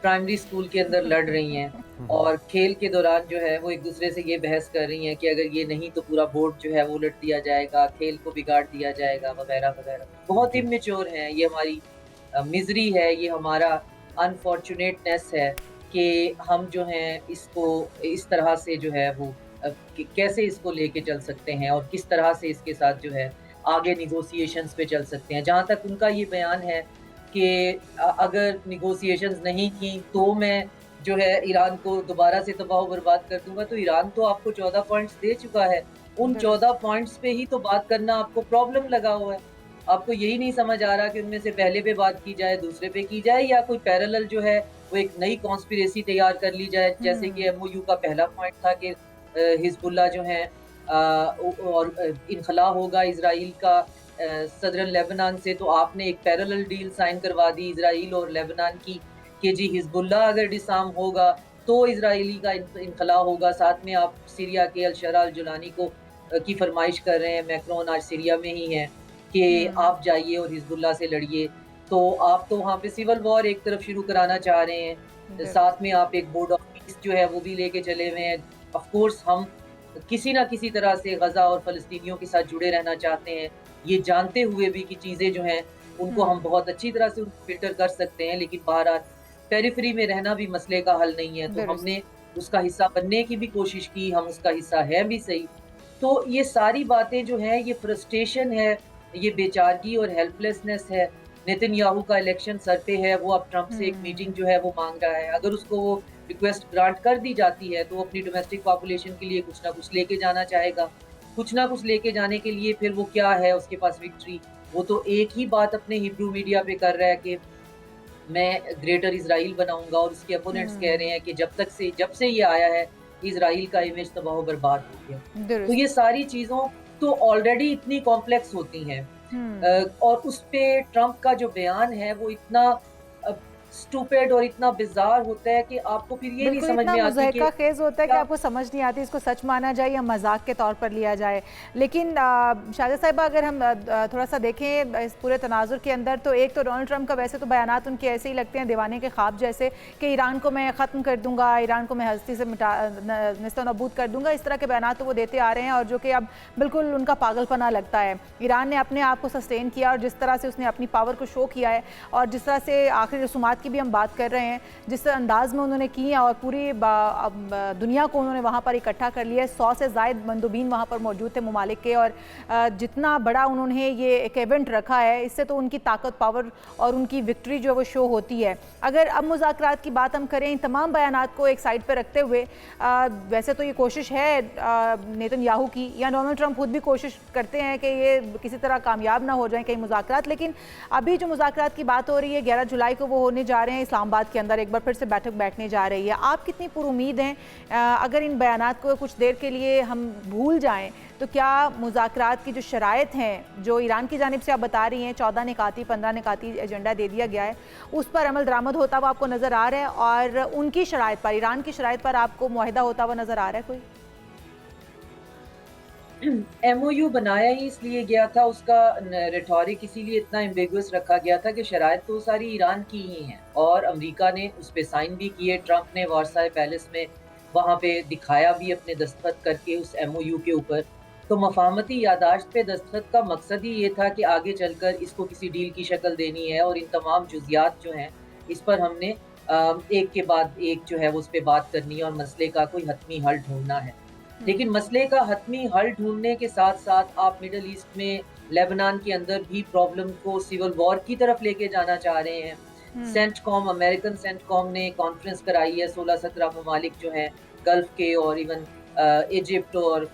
प्राइमरी स्कूल के अंदर लड़ रही हैं और खेल के दौरान जो है वो एक दूसरे से ये बहस कर रही हैं कि अगर ये नहीं तो पूरा बोर्ड जो है वो उलट दिया जाएगा, खेल को बिगाड़ दिया जाएगा, वगैरह वगैरह। बहुत इमेच्योर हैं, ये हमारी मिजरी है, ये हमारा अनफॉर्चुनेटनेस है कि हम जो हैं इसको इस तरह से जो है वो कैसे इसको लेके चल सकते हैं और किस तरह से इसके साथ जो है आगे निगोसिएशंस पे चल सकते हैं। जहाँ तक उनका ये बयान है कि अगर निगोसिएशंस नहीं की तो मैं जो है ईरान को दोबारा से तबाह बर्बाद कर दूंगा, तो ईरान तो आपको 14 पॉइंट्स दे चुका है, उन 14 पॉइंट्स पे ही तो बात करना आपको प्रॉब्लम लगा हुआ है। आपको यही नहीं समझ आ रहा कि उनमें से पहले पे बात की जाए, दूसरे पे की जाए, या कोई पैरेलल जो है वो एक नई कॉन्स्पिरेसी तैयार कर ली जाए। जैसे कि MOU का पहला पॉइंट था कि हिजबुल्लाह जो है और इनखला होगा इजराइल का सदरन लेबनान से, तो आपने एक पैरेलल डील साइन करवा दी इजराइल और लेबनान की कि जी हिजबुल्लाह अगर डिसाम होगा तो इजराइली का इनखला होगा। साथ में आप सीरिया के अल-शरा अल-जुलानी को की फरमाइश कर रहे हैं, मैक्रोन आज सीरिया में ही हैं कि आप जाइए और हिजबुल्लाह से लड़िए। तो आप तो वहाँ पे सिविल वॉर एक तरफ शुरू कराना चाह रहे हैं, साथ में आप एक बोर्ड ऑफ पीस जो है वो भी लेके चले हुए हैं। ऑफ कोर्स हम किसी ना किसी तरह से गजा और फलस्तीनियों के साथ जुड़े रहना चाहते हैं, ये जानते हुए भी कि चीज़ें जो हैं उनको हम बहुत अच्छी तरह से फिल्टर कर सकते हैं, लेकिन बहरहाल पेरिफेरी में रहना भी मसले का हल नहीं है। तो हमने उसका हिस्सा बनने की भी कोशिश की, हम उसका हिस्सा है भी सही। तो ये सारी बातें जो हैं, ये फ्रस्ट्रेशन है, ये बेचारगी और हेल्पलेसनेस है। नेतन्याहू का इलेक्शन सर पे है, वो अब ट्रंप से एक मीटिंग जो है वो मांग रहा है। अगर उसको वो रिक्वेस्ट ग्रांट कर दी जाती है तो वो अपनी डोमेस्टिक पॉपुलेशन के लिए कुछ ना कुछ लेके जाना चाहेगा। कुछ ना कुछ लेके जाने के लिए फिर वो क्या है उसके पास विक्ट्री, वो तो एक ही बात अपने हिब्रू मीडिया पे कर रहा है कि मैं ग्रेटर इजराइल बनाऊंगा, और उसके अपोनेंट्स कह रहे हैं कि जब से ये आया है इजराइल का इमेज तबाह बर्बाद हो गया। तो ये सारी चीज़ों तो ऑलरेडी इतनी कॉम्प्लेक्स होती हैं, और उस पे ट्रंप का जो बयान है वो इतना स्टूपिड और इतना बिजार होता है कि आपको फिर ये नहीं समझ में आता कि खेज होता है कि आपको समझ नहीं आती इसको सच माना जाए या मजाक के तौर पर लिया जाए। लेकिन शाजिया साहिबा, अगर हम थोड़ा सा देखें इस पूरे तनाजुर के अंदर, तो एक तो डोनाल्ड ट्रंप का वैसे तो बयानात उनके ऐसे ही लगते हैं दीवाने के ख्वाब जैसे कि ईरान को मैं ख़त्म कर दूंगा, ईरान को मैं हस्ती से नेस्तनाबूद कर दूंगा, इस तरह के बयानात तो वो देते आ रहे हैं, और जो कि अब बिल्कुल उनका पागलपना लगता है। ईरान ने अपने आप को सस्टेन किया और जिस तरह से उसने अपनी पावर को शो किया है और जिस तरह से आखिरी रसूमात की भी हम बात कर रहे हैं, जिस अंदाज में उन्होंने की है और पूरी दुनिया को उन्होंने वहाँ पर इकट्ठा कर लिया है। 100 से ज़ायद मंदूबीन वहाँ पर मौजूद थे ममालिक के, और जितना बड़ा उन्होंने ये एक इवेंट रखा है, इससे तो उनकी ताकत, पावर और उनकी विक्ट्री जो है वो शो होती है। अगर अब मुज़ाकरात की बात हम करें, इन तमाम बयानात को एक साइड पर रखते हुए, वैसे तो ये कोशिश है नेतन्याहू की, या डोनाल्ड ट्रंप खुद भी कोशिश करते हैं कि ये किसी तरह कामयाब ना हो जाएं कई मुज़ाकरात, लेकिन अभी जो मुज़ाकरात की बात हो रही है 11 जुलाई को वो होने जा रहे हैं इस्लामाबाद के अंदर, एक बार फिर से बैठक बैठने जा रही है। आप कितनी पुरुमीद हैं? अगर इन बयानात को कुछ देर के लिए हम भूल जाएं तो क्या मुज़ाकरात की जो शराइत हैं, जो ईरान की जानिब से आप बता रही हैं 14 निकाती 15 निकाती एजेंडा दे दिया गया है, उस पर अमल दरामद होता हुआ आपको नज़र आ रहा है? और उनकी शराइत पर, ईरान की शराइत पर आपको मुआहिदा होता हुआ नज़र आ रहा है कोई? MOU बनाया ही इसलिए गया था, उसका रेटोरिक इसीलिए इतना एम्बिगुअस रखा गया था कि शराइत तो सारी ईरान की ही हैं, और अमेरिका ने उस पर साइन भी किए। ट्रंप ने वर्साई पैलेस में वहाँ पे दिखाया भी अपने दस्तखत करके उस MOU के ऊपर। तो मफाहमती यादाश्त पे दस्तखत का मकसद ही ये था कि आगे चलकर इसको किसी डील की शक्ल देनी है, और इन तमाम जुज़ियात जो हैं इस पर हमने एक के बाद एक जो है वो उस पर बात करनी है और मसले का कोई हतमी हल ढूंढना है। लेकिन मसले का हतमी हल ढूंढने के साथ साथ आप मिडल ईस्ट में लेबनान के अंदर भी प्रॉब्लम को सिविल वॉर की तरफ लेके जाना चाह रहे हैं। सेंटकॉम, अमेरिकन सेंटकॉम ने कॉन्फ्रेंस कराई है, 16-17 ममालिक जो हैं गल्फ के और इवन इजिप्ट और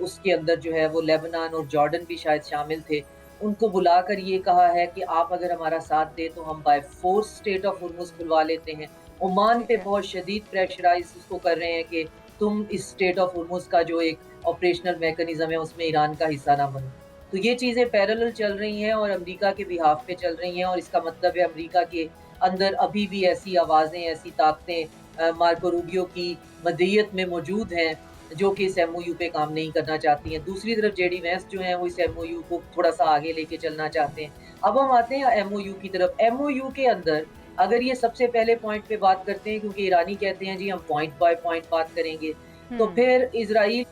उसके अंदर जो है वो लेबनान और जॉर्डन भी शायद शामिल थे। उनको बुलाकर ये कहा है कि आप अगर हमारा साथ दें तो हम by force state of Hormuz खुलवा लेते हैं। ओमान पे बहुत शदीद प्रेशराइज उसको कर रहे हैं कि तुम इस स्टेट ऑफ हुर्मुज़ का जो एक ऑपरेशनल मैकेनिज्म है उसमें ईरान का हिस्सा ना बनो। तो ये चीज़ें पैरेलल चल रही हैं और अमेरिका के बिहाफ पे चल रही हैं, और इसका मतलब है अमेरिका के अंदर अभी भी ऐसी आवाज़ें, ऐसी ताकतें मार्को रूबियो की मदईयत में मौजूद हैं जो कि इस MOU पे काम नहीं करना चाहती हैं। दूसरी तरफ JD वैंस जो हैं वो इस MOU को थोड़ा सा आगे लेके चलना चाहते हैं। अब हम आते हैं MOU की तरफ। MOU के अंदर अगर ये सबसे पहले पॉइंट पे बात करते हैं, क्योंकि ईरानी कहते हैं जी हम पॉइंट बाय पॉइंट बात करेंगे, तो फिर इजराइल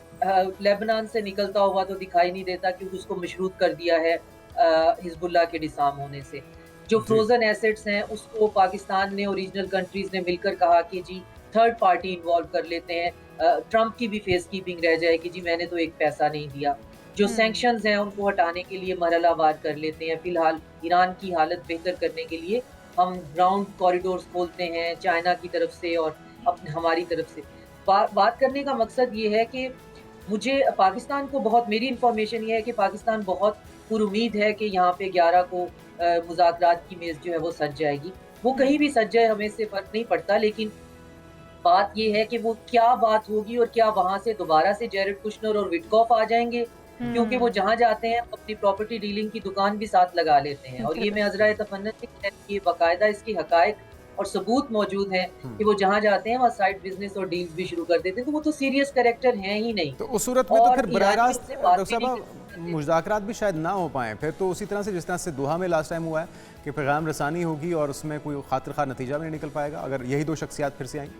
लेबनान से निकलता हुआ तो दिखाई नहीं देता, क्योंकि उसको मशरूत कर दिया है हिजबुल्लाह के डिसाम होने से। जो फ्रोजन एसेट्स हैं उसको पाकिस्तान ने और रीजनल कंट्रीज ने मिलकर कहा कि जी थर्ड पार्टी इन्वॉल्व कर लेते हैं, ट्रंप की भी फेस कीपिंग रह जाएगी, जी मैंने तो एक पैसा नहीं दिया। जो सैंक्शंस हैं उनको हटाने के लिए मरहलावार कर लेते हैं। फिलहाल ईरान की हालत बेहतर करने के लिए हम ग्राउंड कॉरिडोर्स खोलते हैं चाइना की तरफ से और हमारी तरफ से। बात करने का मकसद ये है कि मुझे पाकिस्तान को बहुत, मेरी इंफॉर्मेशन ये है कि पाकिस्तान बहुत पुरुमीद है कि यहाँ पे 11 को मुज़ाकरात की मेज़ जो है वो सज जाएगी। वो कहीं भी सज जाए, हमें इससे फ़र्क नहीं पड़ता, लेकिन बात ये है कि वो क्या बात होगी और क्या वहाँ से दोबारा से जेरेड कुशनर और विटकॉफ आ जाएंगे, क्योंकि वो जहाँ जाते हैं अपनी प्रॉपर्टी डीलिंग की दुकान भी साथ लगा लेते हैं। और ये मैं अज़राए तफन्नुस की बाकायदा इसकी हकायक और सबूत मौजूद हैं कि वो जहाँ जाते हैं वहाँ साइड बिजनेस और डील्स भी शुरू कर देते हैं। तो वो तो सीरियस कैरेक्टर हैं ही नहीं। तो उस सूरत में तो फिर बराह रास्त डॉक्टर साहब मुज़ाकरात भी शायद ना हो पाएँ फिर तो उसी तरह से जिस तरह से दोहा में लास्ट टाइम हुआ है कि पैगाम रसानी होगी और उसमें कोई खातिर खा नतीजा भी नहीं निकल पाएगा अगर यही दो शख्सियात फिर से आएँ।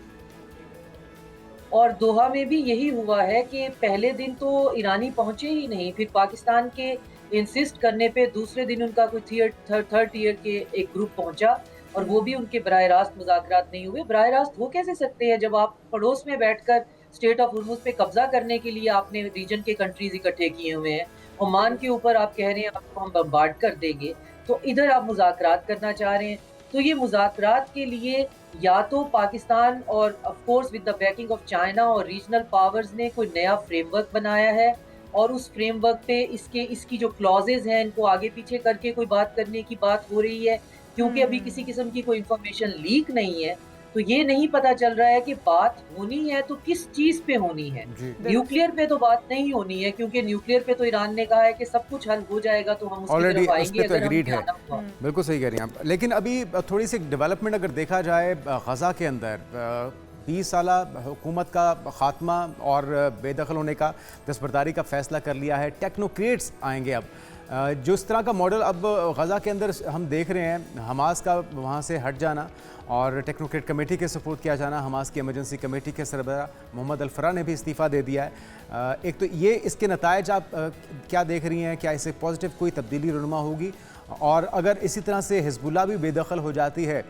और दोहा में भी यही हुआ है कि पहले दिन तो ईरानी पहुंचे ही नहीं, फिर पाकिस्तान के इंसिस्ट करने पे दूसरे दिन उनका कोई थर्ड ईयर के एक ग्रुप पहुंचा और वो भी उनके बराह रास्त मुज़ाकरात नहीं हुए। बराह रास्त हो कैसे सकते हैं जब आप पड़ोस में बैठकर स्टेट ऑफ हुर्मुज़ पे कब्जा करने के लिए आपने रीजन के कंट्रीज इकट्ठे किए हुए हैं। ओमान के ऊपर आप कह रहे हैं आपको हम बम्बार्ड कर देंगे, तो इधर आप मुज़ाकरात करना चाह रहे हैं। तो ये मुज़ाकरात के लिए या तो पाकिस्तान और of course with the banking of China और रीजनल पावर्स ने कोई नया फ्रेमवर्क बनाया है और उस फ्रेमवर्क पे इसकी जो क्लॉजेज हैं इनको आगे पीछे करके कोई बात करने की बात हो रही है। क्योंकि अभी किसी किस्म की कोई इंफॉर्मेशन लीक नहीं है, तो ये नहीं पता चल रहा है कि बात होनी है तो किस चीज पे होनी है। न्यूक्लियर पे तो बात नहीं होनी है, क्योंकि न्यूक्लियर पे तो ईरान ने कहा है कि सब कुछ हल हो जाएगा, तो हम उसकी तरफ आएंगे अगर हम ज़्यादा हुआ। बिल्कुल सही कह रही हैं आप। लेकिन अभी थोड़ी सी डेवलपमेंट अगर देखा जाए गज़ा के अंदर 20 साला हुकूमत का खात्मा और बेदखल होने का दस्तबरदारी का फैसला कर लिया है। टेक्नोक्रेट्स आएंगे अब, जो इस तरह का मॉडल अब गज़ा के अंदर हम देख रहे हैं, हमास का वहाँ से हट जाना और टेक्नोक्रेट कमेटी के सपोर्ट किया जाना। हमास की इमरजेंसी कमेटी के सरबराह मोहम्मद अल-फरा ने भी इस्तीफ़ा दे दिया है। एक तो ये इसके नतायज आप क्या देख रही हैं, क्या इससे पॉजिटिव कोई तब्दीली रुनुमा होगी? और अगर इसी तरह से हिजबुल्लाह भी बेदखल हो जाती है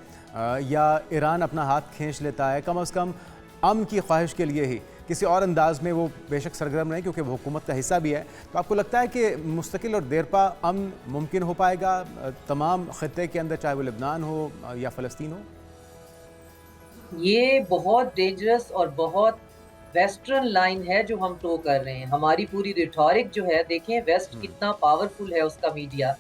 या ईरान अपना हाथ खींच लेता है, कम से कम अमन की ख्वाहिश के लिए ही, किसी और अंदाज में वो बेशक सरगर्म नहीं क्योंकि वो हुकूमत का हिस्सा भी है, तो आपको लगता है कि मुस्तकिल और देरपा अमन मुमकिन हो पाएगा तमाम खत्ते के अंदर, चाहे वो लेबनान हो या फ़लस्तीन हो? ये बहुत डेंजरस और बहुत वेस्टर्न लाइन है जो हम टो कर रहे हैं। हमारी पूरी रिटॉरिक जो है, देखें वेस्ट कितना पावरफुल है उसका मीडिया।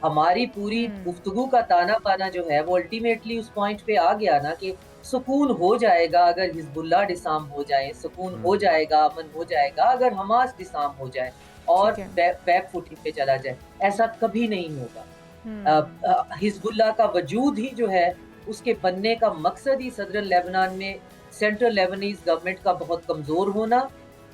हमारी पूरी गुफ्तगू का ताना बाना जो है वो अल्टीमेटली उस पॉइंट पे आ गया ना कि सुकून हो जाएगा अगर हिजबुल्लाह डिसाम हो जाए, सुकून हो जाएगा, अमन हो जाएगा अगर हमास डिसाम हो जाए और बैक फुटिंग पे चला जाए। ऐसा कभी नहीं होगा। हिजबुल्लाह का वजूद ही जो है उसके बनने का मकसद ही सदर लेबनान में सेंट्रल लेबनीज गवर्नमेंट का बहुत कमज़ोर होना,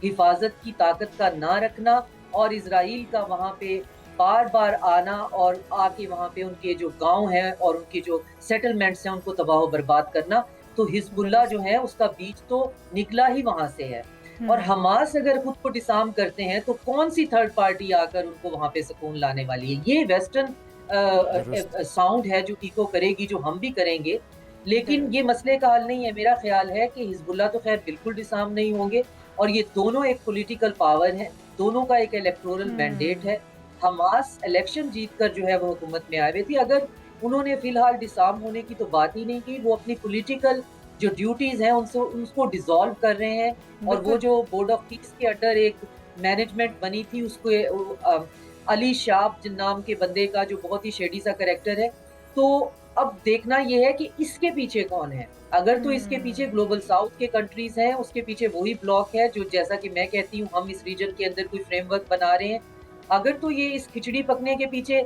हिफाजत की ताकत का ना रखना और इजराइल का वहाँ पे बार बार आना और आके वहाँ पे उनके जो गांव हैं और उनके जो सेटलमेंट्स हैं उनको तबाह बर्बाद करना। तो हिजबुल्लाह जो है उसका बीज तो निकला ही वहाँ से है। और हमास अगर खुद को डिसाम करते हैं तो कौन सी थर्ड पार्टी आकर उनको वहाँ पे सुकून लाने वाली है? ये वेस्टर्न साउंड है जो इको करेगी, जो हम भी करेंगे, लेकिन ये मसले का हल नहीं है। मेरा ख्याल है कि हिजबुल्लाह तो खैर बिल्कुल डिसाम नहीं होंगे और ये दोनों एक पॉलिटिकल पावर है, दोनों का एक इलेक्टोरल मैंडेट है। हमास इलेक्शन जीतकर जो है वो हुकूमत में आए हुए थी। अगर उन्होंने फिलहाल डिसाम होने की तो बात ही नहीं की, वो अपनी पॉलिटिकल जो ड्यूटीज हैं उसको डिसॉल्व कर रहे हैं। और वो जो बोर्ड ऑफ पीस के अंडर एक मैनेजमेंट बनी थी उसको अली शाह नाम के बंदे का जो बहुत ही शेडी सा कैरेक्टर है, तो अब देखना ये है कि इसके पीछे कौन है। अगर तो इसके पीछे ग्लोबल साउथ के कंट्रीज हैं, उसके पीछे वही ब्लॉक है जो, जैसा कि मैं कहती हूँ, हम इस रीजन के अंदर कोई फ्रेमवर्क बना रहे हैं। अगर तो ये इस खिचड़ी पकने के पीछे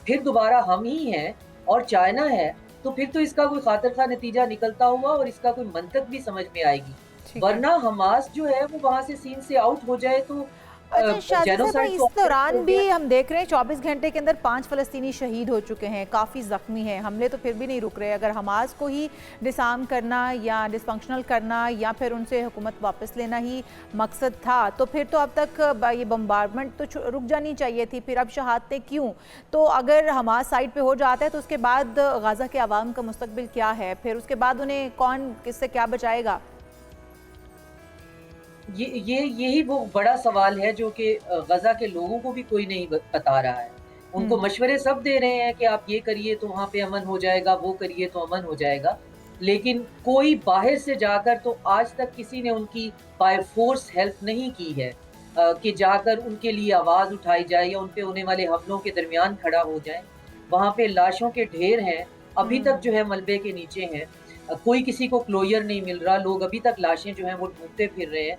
फिर दोबारा हम ही हैं और चाइना है, तो फिर तो इसका कोई खातिर खा नतीजा निकलता हुआ और इसका कोई मंतक भी समझ में आएगी। वरना हमास जो है वो वहां से सीन से आउट हो जाए तो अच्छा, इस दौरान भी हम देख रहे हैं 24 घंटे के अंदर 5 फ़लस्तीनी शहीद हो चुके हैं, काफ़ी ज़ख्मी हैं। हमले तो फिर भी नहीं रुक रहे। अगर हमास को ही डिसाम करना या डिसफंक्शनल करना या फिर उनसे हुकूमत वापस लेना ही मकसद था, तो फिर तो अब तक ये बम्बार्डमेंट तो रुक जानी चाहिए थी। फिर अब शहादतें क्यों? तो अगर हमास साइड पे हो जाता है तो उसके बाद गाज़ा के अवाम का मुस्तकबिल क्या है? फिर उसके बाद उन्हें कौन किससे क्या बचाएगा? यही वो बड़ा सवाल है जो कि गजा के लोगों को भी कोई नहीं बता रहा है। उनको मशवरे सब दे रहे हैं कि आप ये करिए तो वहाँ पे अमन हो जाएगा, वो करिए तो अमन हो जाएगा, लेकिन कोई बाहर से जाकर तो आज तक किसी ने उनकी बाय फोर्स हेल्प नहीं की है कि जाकर उनके लिए आवाज़ उठाई जाए या उन पे होने वाले हमलों के दरमियान खड़ा हो जाए। वहाँ पे लाशों के ढेर हैं, अभी तक जो है मलबे के नीचे हैं, कोई किसी को क्लोजर नहीं मिल रहा, लोग अभी तक लाशें जो हैं वो ढूंढते फिर रहे हैं।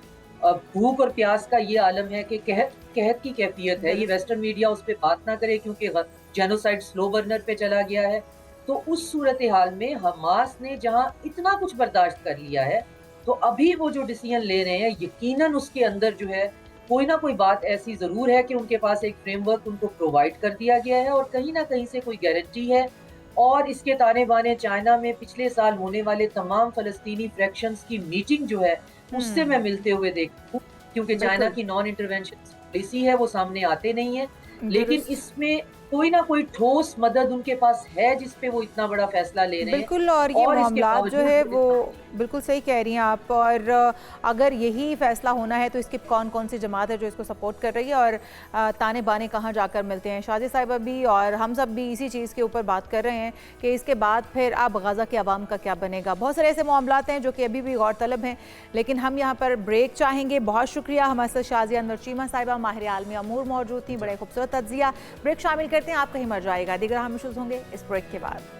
भूख और प्यास का ये आलम है कि कहत की कैफियत है। ये वेस्टर्न मीडिया उस पर बात ना करे क्योंकि जेनोसाइड स्लो बर्नर पे चला गया है। तो उस सूरत हाल में हमास ने जहां इतना कुछ बर्दाश्त कर लिया है, तो अभी वो जो डिसीजन ले रहे हैं, यकीनन उसके अंदर जो है कोई ना कोई बात ऐसी जरूर है कि उनके पास एक फ्रेमवर्क उनको प्रोवाइड कर दिया गया है और कहीं ना कहीं से कोई गारंटी है। और इसके ताने बाने चाइना में पिछले साल होने वाले तमाम फलस्तीनी फ्रैक्शंस की मीटिंग जो है उससे मैं मिलते हुए देखती हूँ, क्योंकि चाइना की नॉन इंटरवेंशन पॉलिसी है, वो सामने आते नहीं है, लेकिन इसमें कोई ना कोई ठोस मदद उनके पास है जिस पे वो इतना बड़ा फैसला ले रहे हैं। बिल्कुल, और ये मामला जो है वो बिल्कुल सही कह रही हैं आप। और अगर यही फैसला होना है तो इसकी कौन कौन सी जमात है जो इसको सपोर्ट कर रही है और ताने बाने कहाँ जाकर मिलते हैं। शादी साहिबा भी और हम सब भी इसी चीज़ के ऊपर बात कर रहे हैं कि इसके बाद फिर अब गाज़ा के अवाम का क्या बनेगा। बहुत सारे ऐसे मामला हैं जो कि अभी भी गौरतलब हैं, लेकिन हम यहाँ पर ब्रेक चाहेंगे। बहुत शुक्रिया, हमारे साथ शाजिया नरचीमा साहिबा माहिर आलमी अमूर मौजूद थी। बड़े खूबसूरत तज्जिया। ब्रेक शामिल करते हैं, आप कहीं मर जाएगा। दीगर हम इश्यूज होंगे इस ब्रेक के बाद।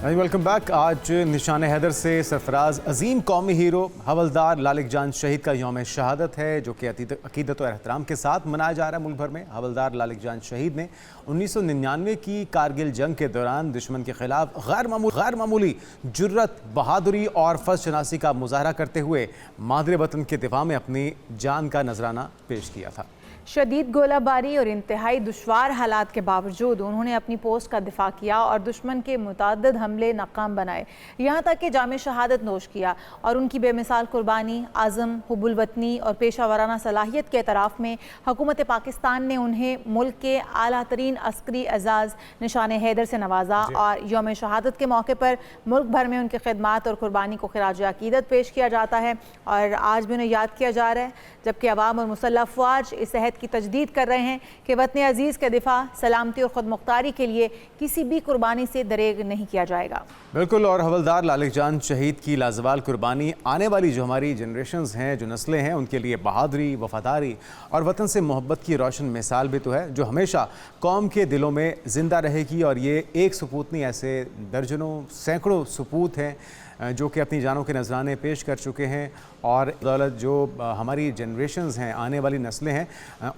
Welcome back. आज निशान हैदर से सरफराज अजीम कौमी हीरो हवलदार लालिक जान शहीद का यौम शहादत है, जो कि अकीदत और एहतराम के साथ मनाया जा रहा है मुल्क भर में। हवलदार लालिक जान शहीद ने 1999 की कारगिल जंग के दौरान दुश्मन के खिलाफ गैर मामूली जुर्रत, बहादुरी और फर्ज शनासी का मुजाहरा करते हुए मादरे वतन के दिफा में अपनी जान का नजराना पेश किया था। शदीद गोलाबारी और इंतहाई दुश्वार हालात के बावजूद उन्होंने अपनी पोस्ट का दिफा किया और दुश्मन के मुतअद्दिद हमले नाकाम बनाए, यहाँ तक कि जामे शहादत नोश किया। और उनकी बेमिसाल कुर्बानी, आज़म, हुब्बुल वतनी और पेशा वराना सलाहियत के एतराफ़ में हुकूमत पाकिस्तान ने उन्हें मुल्क के आला तरीन अस्करी एजाज़ निशान हैदर से नवाजा और यौम शहादत के मौके पर मुल्क भर में उनकी खिदमात और कुर्बानी को खिराज अकीदत पेश किया जाता है और आज भी उन्हें याद किया जा रहा है, जबकि अवाम और मुसल्लह अफवाज इस अहद की तजदीद कर रहे हैं कि वतन अजीज़ के दिफा, सलामती और खुद मुख्तारी के लिए किसी भी कुर्बानी से दरेग नहीं किया जाएगा। बिल्कुल। और हवलदार लालिक जान शहीद की लाजवाल कुर्बानी आने वाली जो हमारी जनरेशन्स हैं, जो नस्लें हैं, उनके लिए बहादुरी, वफादारी और वतन से मोहब्बत की रोशन मिसाल भी तो है, जो हमेशा कौम के दिलों में ज़िंदा रहेगी। और ये एक सपूत नहीं, ऐसे दर्जनों सैकड़ों सपूत हैं जो कि अपनी जानों के नजराने पेश कर चुके हैं। और दौलत जो हमारी जनरेशन्स हैं, आने वाली नस्लें हैं,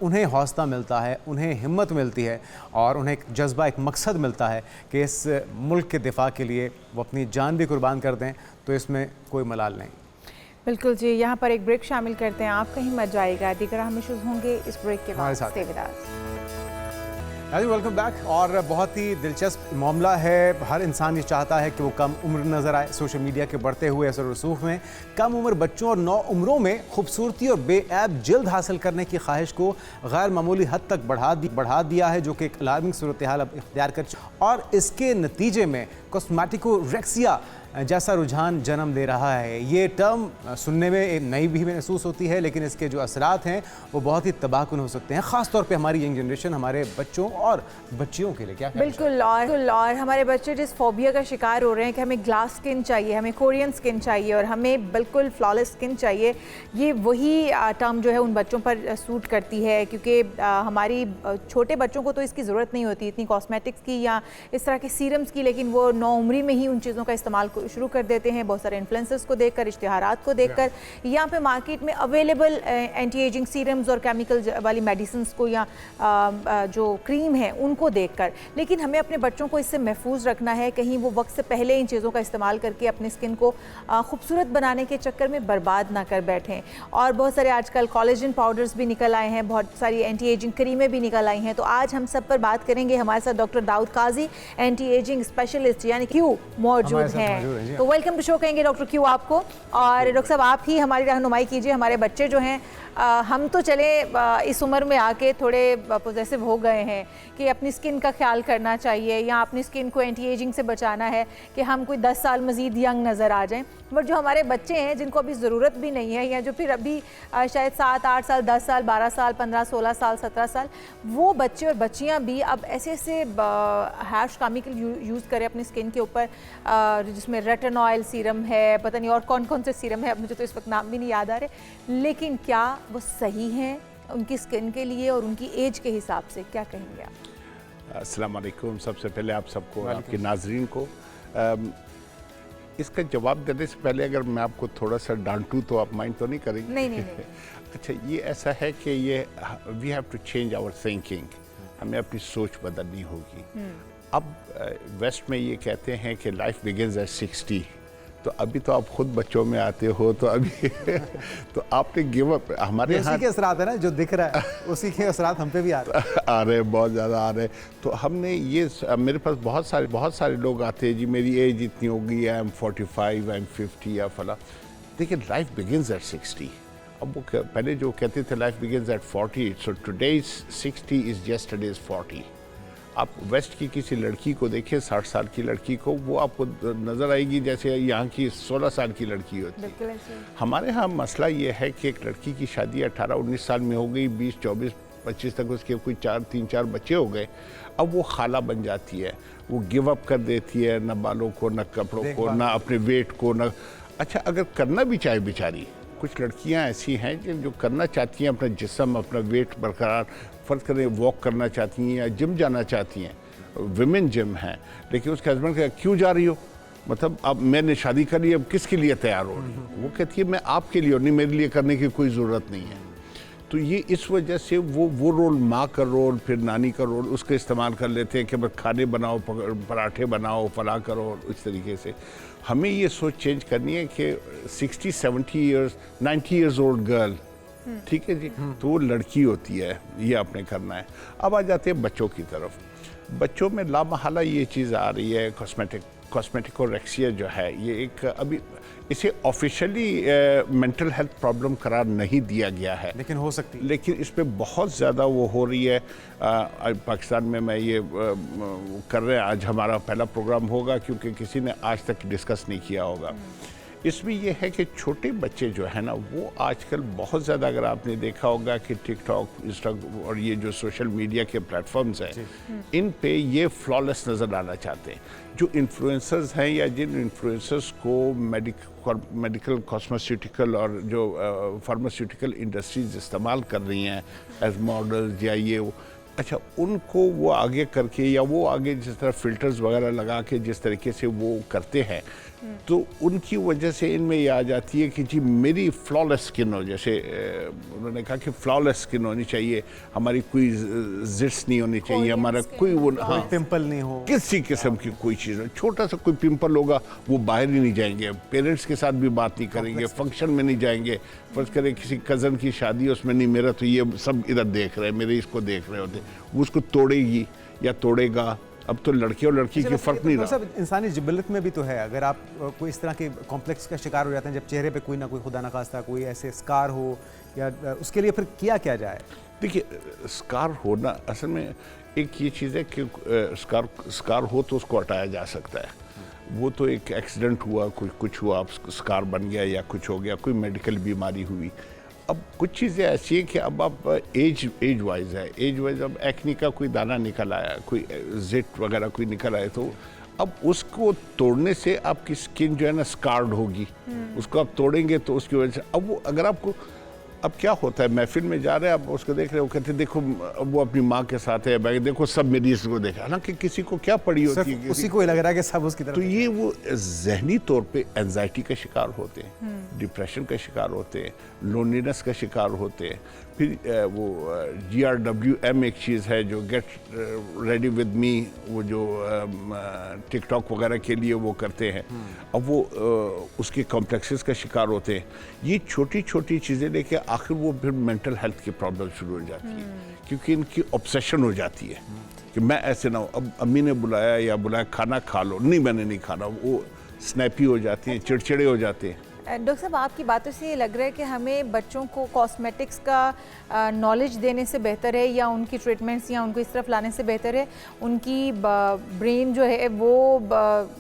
उन्हें हौसला मिलता है, उन्हें हिम्मत मिलती है और उन्हें एक जज्बा, एक मकसद मिलता है कि इस मुल्क के दिफा के लिए वो अपनी जान भी कुर्बान कर दें, तो इसमें कोई मलाल नहीं। बिल्कुल जी। यहाँ पर एक ब्रेक शामिल करते हैं, आप कहीं मत जाइएगा, दीगर हम इश्यूज होंगे इस ब्रेक के बाद। Stay with us. Welcome back. और बहुत ही दिलचस्प मामला है। हर इंसान ये चाहता है कि वो कम उम्र नज़र आए। सोशल मीडिया के बढ़ते हुए असर रसूख में कम उम्र बच्चों और नौ उम्रों में खूबसूरती और बेऐब जल्द हासिल करने की ख्वाहिश को गैर मामूली हद तक बढ़ा दिया है, जो कि एक अलार्मिंग सूरत हाल अब इख्तियार कर चुका। और इसके नतीजे में कॉस्मेटिकोरेक्सिया जैसा रुझान जन्म दे रहा है। ये टर्म सुनने में नई भी महसूस होती है, लेकिन इसके जो असरात हैं वो बहुत ही तबाहकुन हो सकते हैं, ख़ास तौर पे हमारी यंग जनरेशन, हमारे बच्चों और बच्चियों के लिए। क्या बिल्कुल। और हमारे बच्चे जिस फोबिया का शिकार हो रहे हैं कि हमें ग्लास स्किन चाहिए, हमें कोरियन स्किन चाहिए और हमें बिल्कुल फ्लॉलेस स्किन चाहिए, ये वही टर्म जो है उन बच्चों पर सूट करती है, क्योंकि हमारी छोटे बच्चों को तो इसकी ज़रूरत नहीं होती इतनी कॉस्मेटिक्स की या इस तरह के सीरम्स की, लेकिन वो 9 उम्री में ही उन चीज़ों का इस्तेमाल शुरू कर देते हैं। बहुत सारे इन्फ्लुएंसर्स को देखकर, इश्तिहारात को देखकर, यहाँ पे मार्केट में अवेलेबल एंटी एजिंग सीरम्स और केमिकल वाली मेडिसिन्स को या जो क्रीम है उनको देखकर। लेकिन हमें अपने बच्चों को इससे महफूज रखना है, कहीं वो वक्त से पहले इन चीज़ों का इस्तेमाल करके अपनी स्किन को खूबसूरत बनाने के चक्कर में बर्बाद ना कर बैठें। और बहुत सारे आजकल कोलेजन पाउडर्स भी निकल आए हैं, बहुत सारी एंटी एजिंग क्रीमें भी निकल आई हैं। तो आज हम सब पर बात करेंगे। हमारे साथ डॉक्टर दाऊद काजी, एंटी एजिंग स्पेशलिस्ट यानी क्यू मौजूद हैं। तो वेलकम टू शो कहेंगे डॉक्टर क्यू आपको। और डॉक्टर साहब, आप ही हमारी रहनुमाई कीजिए। हमारे बच्चे जो हैं, हम तो चले इस उम्र में आके थोड़े पॉजेसिव हो गए हैं कि अपनी स्किन का ख्याल करना चाहिए या अपनी स्किन को एंटी एजिंग से बचाना है कि हम कोई 10 साल मज़ीद यंग नज़र आ जाएं। बट जो हमारे बच्चे हैं जिनको अभी ज़रूरत भी नहीं है, या जो फिर अभी शायद 7, 8 साल, 10 साल, 12 साल, 15, 16 साल, 17 साल, वो बच्चे और बच्चियाँ भी अब ऐसे ऐसे हैश केमिकल यूज़ करें अपनी स्किन के ऊपर, जिसमें रेटिनॉइल सीरम है, पता नहीं और कौन कौन से सीरम है, अब मुझे तो इस वक्त नाम भी नहीं याद आ रहे। लेकिन क्या वो सही हैं उनकी स्किन के लिए और उनकी एज के हिसाब से? क्या कहेंगे आप? अस्सलाम वालेकुम। सबसे पहले आप सबको, आपके नाजरीन को इसका जवाब देने से पहले अगर मैं आपको थोड़ा सा डांटूं तो आप माइंड तो नहीं करेंगे? नहीं। अच्छा, ये ऐसा है कि ये we have to change our thinking, हमें अपनी सोच बदलनी होगी। अब वेस्ट में ये कहते हैं कि लाइफ बिगिंस एट 60, तो अभी तो आप खुद बच्चों में आते हो, तो अभी तो आपने गिव अप। हमारे यहाँ उसी के असरात है ना, जो दिख रहा है उसी के असरात हम पे भी आ रहे हैं बहुत ज़्यादा आ रहे हैं। तो हमने ये, मेरे पास बहुत सारे लोग आते हैं, जी मेरी एज इतनी हो गई, आई एम 45, आई एम 50 या फला। देखिए, लाइफ बिगिंस एट 60। अब वो पहले जो कहते थे life begins at 40, so today's 60 is yesterday's 40। आप वेस्ट की किसी लड़की को देखिए, 60 साल की लड़की को, वो आपको नज़र आएगी जैसे यहाँ की 16 साल की लड़की होती है। हमारे यहाँ मसला ये है कि एक लड़की की शादी 18-19 साल में हो गई, 20, 24, 25 तक उसके कोई 3-4 बच्चे हो गए, अब वो खाला बन जाती है, वो गिव अप कर देती है, न बालों को, न कपड़ों को, न अपने वेट को, न। अच्छा, अगर करना भी चाहे बेचारी, कुछ लड़कियां ऐसी हैं जो करना चाहती हैं, अपना जिस्म, अपना वेट बरकरार, फ़र्ज़ करें वॉक करना चाहती हैं या जिम जाना चाहती हैं, विमेन जिम हैं, लेकिन उसके हस्बैंड कहते क्यों जा रही हो, मतलब अब मैंने शादी कर ली, अब किसके लिए तैयार हो रही हो? वो कहती है मैं आपके लिए और नहीं, मेरे लिए करने की कोई ज़रूरत नहीं है। तो ये इस वजह से वो रोल, माँ का रोल, फिर नानी का रोल, उसका इस्तेमाल कर लेते हैं कि बस खाने बनाओ, पराठे बनाओ, फला करो, इस तरीके से। हमें ये सोच चेंज करनी है कि 60, 70 ईयर्स, 90 ईयर्स ओल्ड गर्ल ठीक है जी, तो वो लड़की होती है, ये आपने करना है। अब आ जाते हैं बच्चों की तरफ। बच्चों में लामहला ये चीज़ आ रही है, कॉस्मेटिकोरेक्सिया जो है, ये एक अभी इसे ऑफिशियली मेंटल हेल्थ प्रॉब्लम करार नहीं दिया गया है, लेकिन हो सकती है। लेकिन इस पे बहुत ज़्यादा वो हो रही है। पाकिस्तान में मैं ये कर रहे हैं, आज हमारा पहला प्रोग्राम होगा क्योंकि किसी ने आज तक डिस्कस नहीं किया होगा। इसमें यह है कि छोटे बच्चे जो है ना, वो आजकल बहुत ज़्यादा, अगर आपने देखा होगा कि टिकटॉक, इंस्टाग्राम और ये जो सोशल मीडिया के प्लेटफॉर्म्स हैं, इन पे ये फ्लॉलेस नज़र आना चाहते हैं। जो इन्फ्लुएंसर्स हैं या जिन इन्फ्लुएंसर्स को मेडिकल कॉस्मेटिकल और जो फार्मास्यूटिकल इंडस्ट्रीज इस्तेमाल कर रही हैं एज मॉडल्स या ये वो, अच्छा, उनको वो आगे करके या वो आगे जिस तरह फिल्टर्स वगैरह लगा के जिस तरीके से वो करते हैं, तो उनकी वजह से इनमें ये आ जाती है कि जी मेरी फ्लॉलेस स्किन हो, जैसे उन्होंने कहा कि फ्लॉलेस स्किन होनी चाहिए, हमारी कोई जिट्स नहीं होनी चाहिए, हमारा कोई वो, हाँ, पिंपल नहीं हो, किसी किस्म की कोई चीज़, छोटा सा कोई पिंपल होगा वो बाहर ही नहीं जाएंगे, पेरेंट्स के साथ भी बात नहीं करेंगे, फंक्शन में नहीं जाएंगे, फर्ज करें किसी कज़न की शादी उसमें नहीं, मेरा तो ये सब इधर देख रहे हैं, मेरे इसको देख रहे होते, वो उसको तोड़ेगी या तोड़ेगा। अब तो लड़के और लड़की की फ़र्क नहीं रहा। सब इंसानी जिबलत में भी तो है। अगर आप कोई इस तरह के कॉम्प्लेक्स का शिकार हो जाते हैं, जब चेहरे पे कोई ना कोई खुदा न खास्ता कोई ऐसे स्कार हो, या उसके लिए फिर किया क्या जाए? देखिए, स्कार होना असल में एक ये चीज़ है कि स्कार हो तो उसको हटाया जा सकता है। वो तो एक एक्सीडेंट हुआ, कुछ हुआ, अब स्कार बन गया या कुछ हो गया, कोई मेडिकल बीमारी हुई। अब कुछ चीज़ें ऐसी हैं कि अब आप एज वाइज है, एज वाइज अब एक्नी का कोई दाना निकल आया, कोई जिट वगैरह कोई निकल आया, तो अब उसको तोड़ने से आपकी स्किन जो है ना स्कार्ड होगी, उसको आप तोड़ेंगे तो उसकी वजह से अब वो, अगर आपको, अब क्या होता है, महफिल में जा रहे हैं आप उसको देख रहे हो, कहते हैं देखो अब वो अपनी माँ के साथ है, भाई देखो सब मेरी इसको देखा, हालांकि किसी को क्या पड़ी होती है, उसी को लग रहा है कि सब उसकी तरफ। तो ये वो जहनी तौर पे एंजाइटी का शिकार होते हैं, डिप्रेशन का शिकार होते हैं, लोनलीनेस का शिकार होते हैं। फिर वो GRWM एक चीज़ है जो गेट रेडी विद मी, वो जो टिकटॉक वगैरह के लिए वो करते हैं, अब वो उसके कॉम्प्लेक्सेस का शिकार होते हैं। ये छोटी छोटी चीज़ें लेके आखिर वो फिर मेंटल हेल्थ की प्रॉब्लम शुरू हो जाती है, क्योंकि इनकी ऑब्सेशन हो जाती है कि मैं ऐसे ना हूँ, अब अम्मी ने बुलाया खाना खा लो, नहीं मैंने नहीं खाना, वो स्नैपी हो जाती हैं, चिड़चिड़े हो जाते हैं। डॉक्टर साहब, आपकी बातों से ये लग रहा है कि हमें बच्चों को कॉस्मेटिक्स का नॉलेज देने से बेहतर है, या उनकी ट्रीटमेंट्स या उनको इस तरफ लाने से बेहतर है उनकी ब्रेन जो है वो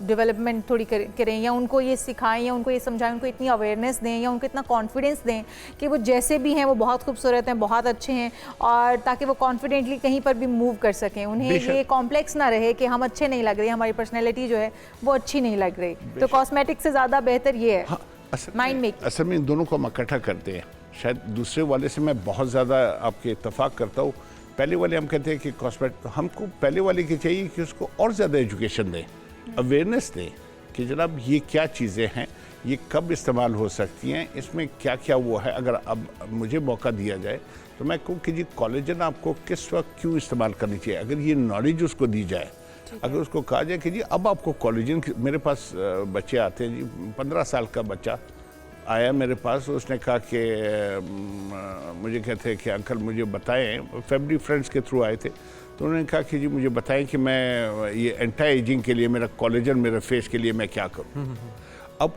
डेवलपमेंट थोड़ी करें, या उनको ये सिखाएं, या उनको ये समझाएं, उनको इतनी अवेयरनेस दें, या उनको इतना कॉन्फिडेंस दें कि वो जैसे भी हैं वो बहुत खूबसूरत हैं, बहुत अच्छे हैं, और ताकि वो कॉन्फिडेंटली कहीं पर भी मूव कर सकें, उन्हें ये कॉम्प्लेक्स ना रहे कि हम अच्छे नहीं लग रहे, हमारी पर्सनैलिटी जो है वो अच्छी नहीं लग रही। तो कॉस्मेटिक्स से ज़्यादा बेहतर ये है असल में इन दोनों को हम इकट्ठा करते हैं। शायद दूसरे वाले से मैं बहुत ज़्यादा आपके इत्तेफाक करता हूँ। पहले वाले हम कहते हैं कि कॉस्मेटिक, हमको पहले वाले की चाहिए कि उसको और ज़्यादा एजुकेशन दें, अवेयरनेस दें कि जनाब ये क्या चीज़ें हैं, ये कब इस्तेमाल हो सकती हैं, इसमें क्या क्या वो है। अगर अब मुझे मौका दिया जाए तो मैं कहूँ कि जी कोलेजन आपको किस वक्त क्यों इस्तेमाल करनी चाहिए, अगर ये नॉलेज उसको दी जाए, अगर उसको कहा जाए कि जी अब आपको कोलेजन, मेरे पास बच्चे आते हैं जी, 15 साल का बच्चा आया मेरे पास, उसने कहा कि मुझे कहते हैं कि अंकल मुझे बताएं, फैमिली फ्रेंड्स के थ्रू आए थे, तो उन्होंने कहा कि जी मुझे बताएं कि मैं ये एंटी एजिंग के लिए, मेरा कोलेजन मेरे फेस के लिए मैं क्या करूं। अब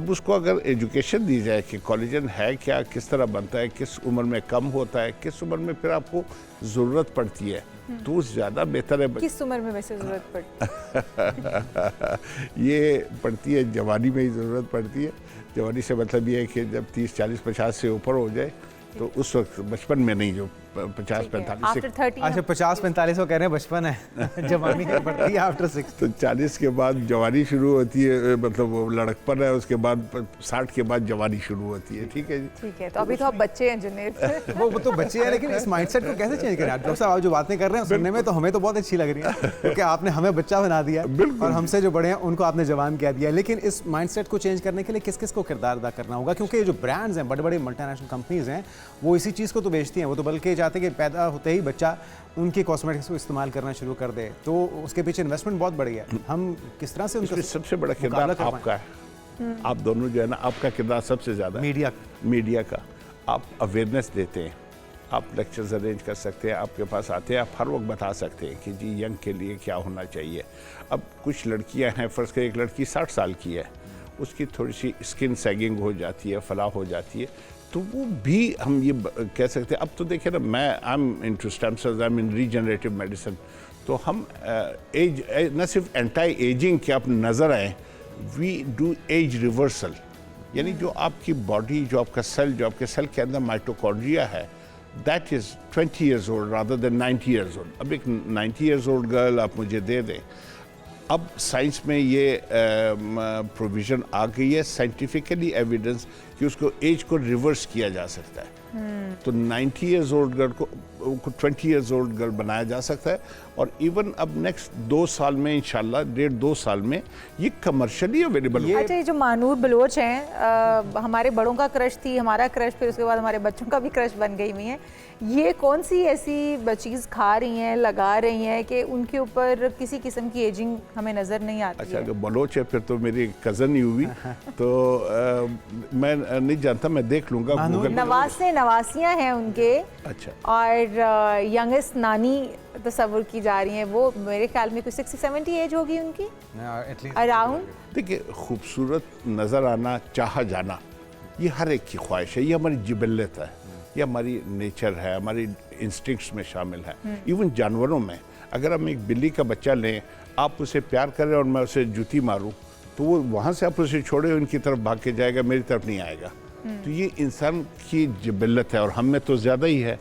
उसको अगर एजुकेशन दी जाए कि कोलेजन है क्या, किस तरह बनता है, किस उम्र में कम होता है, किस उम्र में फिर आपको ज़रूरत पड़ती है, तो ज़्यादा बेहतर है। किस उम्र में वैसे ज़रूरत पड़ती ये पड़ती है जवानी में ही ज़रूरत पड़ती है। जवानी से मतलब ये है कि जब 30, 40, 50 से ऊपर हो जाए तो उस वक्त, बचपन में नहीं, जो 50, 45 से, अच्छा 50, 45 को कह रहे हैं बचपन है, जवानी में पड़ती है आफ्टर 60, तो 40 के बाद जवानी शुरू होती है, मतलब वो लड़कपन है, उसके बाद 60 के बाद जवानी शुरू होती है। ठीक है जी, ठीक है। तो अभी तो आप बच्चे हैं जुनैद। वो तो बच्चे हैं, लेकिन इस माइंडसेट को कैसे चेंज करें? डॉक्टर साहब, आप जो बातें कर रहे हैं सुनने में तो हमें तो बहुत अच्छी लग रही है, क्योंकि आपने हमें बच्चा बना दिया और हमसे जो बड़े हैं उनको आपने जवान कह दिया। लेकिन इस माइंडसेट को चेंज करने के लिए किस किस को किरदार अदा करना होगा? क्योंकि जो ब्रांड्स हैं, बड़े बड़े मल्टीनेशनल कंपनीज हैं, वो इसी चीज़ को तो बेचती हैं, वो तो बल्कि चाहते हैं कि पैदा होते ही बच्चा उनके कॉस्मेटिक्स को इस्तेमाल करना शुरू कर दे, तो उसके पीछे इन्वेस्टमेंट बहुत बढ़ी है। हम किस तरह से उनका सबसे बड़ा किरदार आपका है, आप दोनों जो है ना, आपका किरदार सबसे ज़्यादा मीडिया का। आप अवेयरनेस देते हैं, आप लेक्चर्स अरेंज कर सकते हैं, आपके पास आते हैं, आप हर वक्त बता सकते हैं कि जी यंग के लिए क्या होना चाहिए। अब कुछ लड़कियां हैं, फ़र्ज़ करें एक लड़की 60 साल की है, उसकी थोड़ी सी स्किन सैगिंग हो जाती है, फलाह हो जाती है, तो वो भी हम ये कह सकते हैं। अब तो देखिए ना, मैं I am into stem cells, I am in regenerative medicine, तो हम एज न सिर्फ एंटी एजिंग के आप नज़र आए, वी डू एज रिवर्सल, यानी जो आपकी बॉडी, जो आपका सेल, जो आपके सेल के अंदर माइटोकॉन्ड्रिया है, that is 20 years old rather than 90 years old। अब एक 90 years old गर्ल आप मुझे दे दें, अब साइंस में ये प्रोविज़न आ गई है, साइंटिफिकली एविडेंस, कि उसको एज को रिवर्स किया जा सकता है। तो 90 years old गर्ल को 20 years old गर्ल बनाया जा सकता है, और इवन अब नेक्स्ट 2 साल में इंशाल्लाह, 1.5-2 साल में ये कमर्शियली अवेलेबल होगा। अच्छा, ये जो मानूर बलोच हैं, हमारे बड़ों का क्रश थी, हमारा क्रश, फिर उसके बाद हमारे बच्चों का भी क्रश बन गई हुई हैं। ये कौन सी ऐसी चीज़ खा रही हैं, लगा रही हैं कि उनके ऊपर किसी किस्म की एजिंग हमें नज़र नहीं आती? अच्छा, अगर बलोच है फिर तो मेरी कज़न ही हुई, तो मैं नहीं जानता, मैं देख लूँगा गूगल। नवासे नवासियाँ हैं उनके। अच्छा। और यंगेस्ट नानी तस्वुर की जा रही हैं, वो मेरे ख्याल में कुछ 60-70 एज होगी उनकी अराउंड। देखिए, खूबसूरत नज़र आना, चाहा जाना, ये हर एक की ख्वाहिश है, ये हमारी जिबल्लत है, ये हमारी नेचर है, हमारी इंस्टिंक्ट्स में शामिल है। इवन जानवरों में, अगर हम एक बिल्ली का बच्चा लें, आप उसे प्यार करें और मैं उसे जूती मारूं, तो वो वहाँ से आप उसे छोड़े उनकी तरफ भाग के जाएगा, मेरी तरफ नहीं आएगा। तो ये इंसान की जिबल्लत है, और हम में तो ज़्यादा ही है,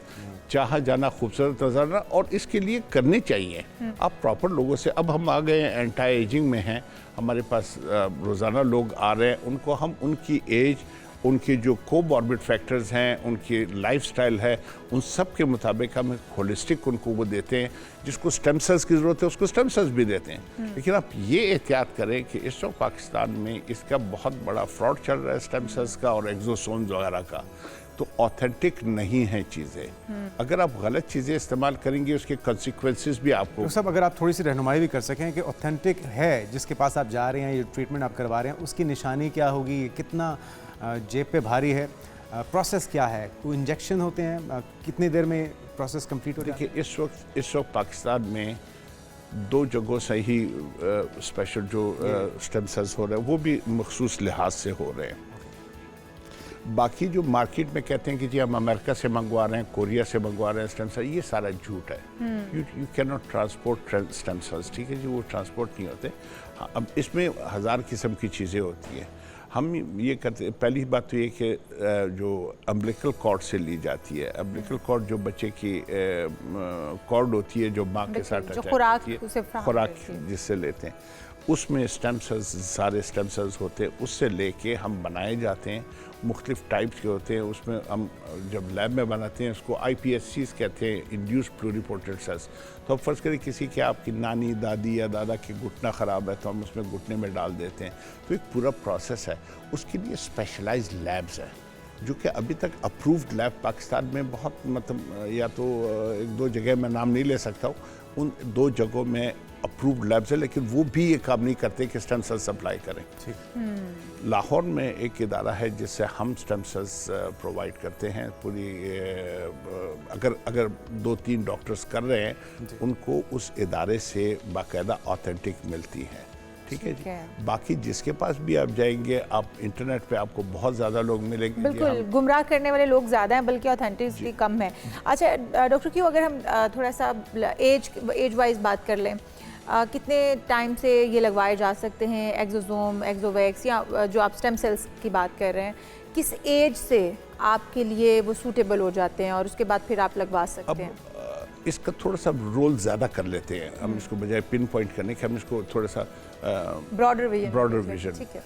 चाहा जाना, खूबसूरत नजर आना, और इसके लिए करने चाहिए आप प्रॉपर लोगों से। अब हम आ गए हैं, एंटी एजिंग में हैं, हमारे पास रोज़ाना लोग आ रहे हैं, उनको हम उनकी एज, उनके जो कोमॉर्बिड फैक्टर्स हैं, उनकी लाइफस्टाइल है, उन सब के मुताबिक हम होलिस्टिक उनको वो देते हैं। जिसको स्टेम सेल्स की ज़रूरत है उसको स्टेम सेल्स भी देते हैं। लेकिन आप ये एहतियात करें कि इस वक्त पाकिस्तान में इसका बहुत बड़ा फ्रॉड चल रहा है, स्टेम सेल्स का और एक्सोसोम्स वगैरह का, तो ऑथेंटिक नहीं है चीज़ें। अगर आप गलत चीज़ें इस्तेमाल करेंगे, उसके कॉन्सिक्वेंसेस भी आपको। सब अगर आप थोड़ी सी रहनुमाई भी कर सकें कि ऑथेंटिक है जिसके पास आप जा रहे हैं, ये ट्रीटमेंट आप करवा रहे हैं, उसकी निशानी क्या होगी, कितना जेब पे भारी है, प्रोसेस क्या है, कोई इंजेक्शन होते हैं, कितनी देर में प्रोसेस कंप्लीट हो जाता है? देखिए, इस वक्त पाकिस्तान में 2 जगहों से ही स्पेशल जो स्टेम सेल्स हो रहे हैं, वो भी मखसूस लिहाज से हो रहे हैं। बाकी जो मार्केट में कहते हैं कि जी हम अमेरिका से मंगवा रहे हैं, कोरिया से मंगवा रहे हैं स्टेम सेल, ये सारा झूठ है। You can not transport stem cells, ठीक है जी, वो ट्रांसपोर्ट नहीं होते। हाँ, अब इसमें 1000 किस्म की चीज़ें होती हैं। हम ये करते, पहली बात तो ये कि जो अम्बिलिकल कॉर्ड से ली जाती है, अम्बिलिकल कॉर्ड जो बच्चे की कॉर्ड होती है, जो माँ के साथ अटैच होती है, खुराक जिससे लेते हैं, उसमें स्टेम सेल्स, सारे स्टेम सेल्स होते हैं, उससे लेके हम बनाए जाते हैं, मुख्तलिफ टाइप्स के होते हैं। उसमें हम जब लैब में बनाते हैं उसको IPSCs कहते हैं, इंड्यूस्ड प्लूरिपोटेंट सेल्स। तो अब फ़र्ज़ करें किसी के आपकी नानी, दादी या दादा की घुटना ख़राब है, तो हम उसमें घुटने में डाल देते हैं। तो एक पूरा प्रोसेस है, उसके लिए स्पेशलाइज्ड लैब्स हैं, जो कि अभी तक अप्रूव्ड लैब पाकिस्तान में बहुत, मतलब या तो 1-2 जगह मैं नाम नहीं ले सकता हूँ, उन 2 जगहों में अप्रूव्ड लैब्स है, लेकिन वो भी ये काम नहीं करते कि स्टेम सेल्स सप्लाई करें। लाहौर में एक इदारा है जिससे हम स्टेम सेल्स प्रोवाइड करते हैं। पूरी अगर 2-3 डॉक्टर्स कर रहे हैं, उनको उस इदारे से बाकायदा ऑथेंटिक मिलती हैं, ठीक है जी। बाकी जिसके पास भी आप जाएंगे, आप इंटरनेट पे आपको बहुत ज़्यादा लोग मिलेंगे, बिल्कुल गुमराह करने वाले लोग ज़्यादा हैं, बल्कि ऑथेंटिसिटी कम है। अच्छा डॉक्टर क्यों, अगर हम थोड़ा सा एज वाइज बात कर लें, कितने टाइम से ये लगवाए जा सकते हैं एक्सोसोम, एक्सोवैक्स, या जो आप स्टेम सेल्स की बात कर रहे हैं, किस एज से आपके लिए वो सूटेबल हो जाते हैं और उसके बाद फिर आप लगवा सकते हैं? इसका थोड़ा सा रोल ज़्यादा कर लेते हैं हम, इसको बजाय पिन पॉइंट करने के हम इसको थोड़ा सा ब्रॉडर विजन। ठीक है।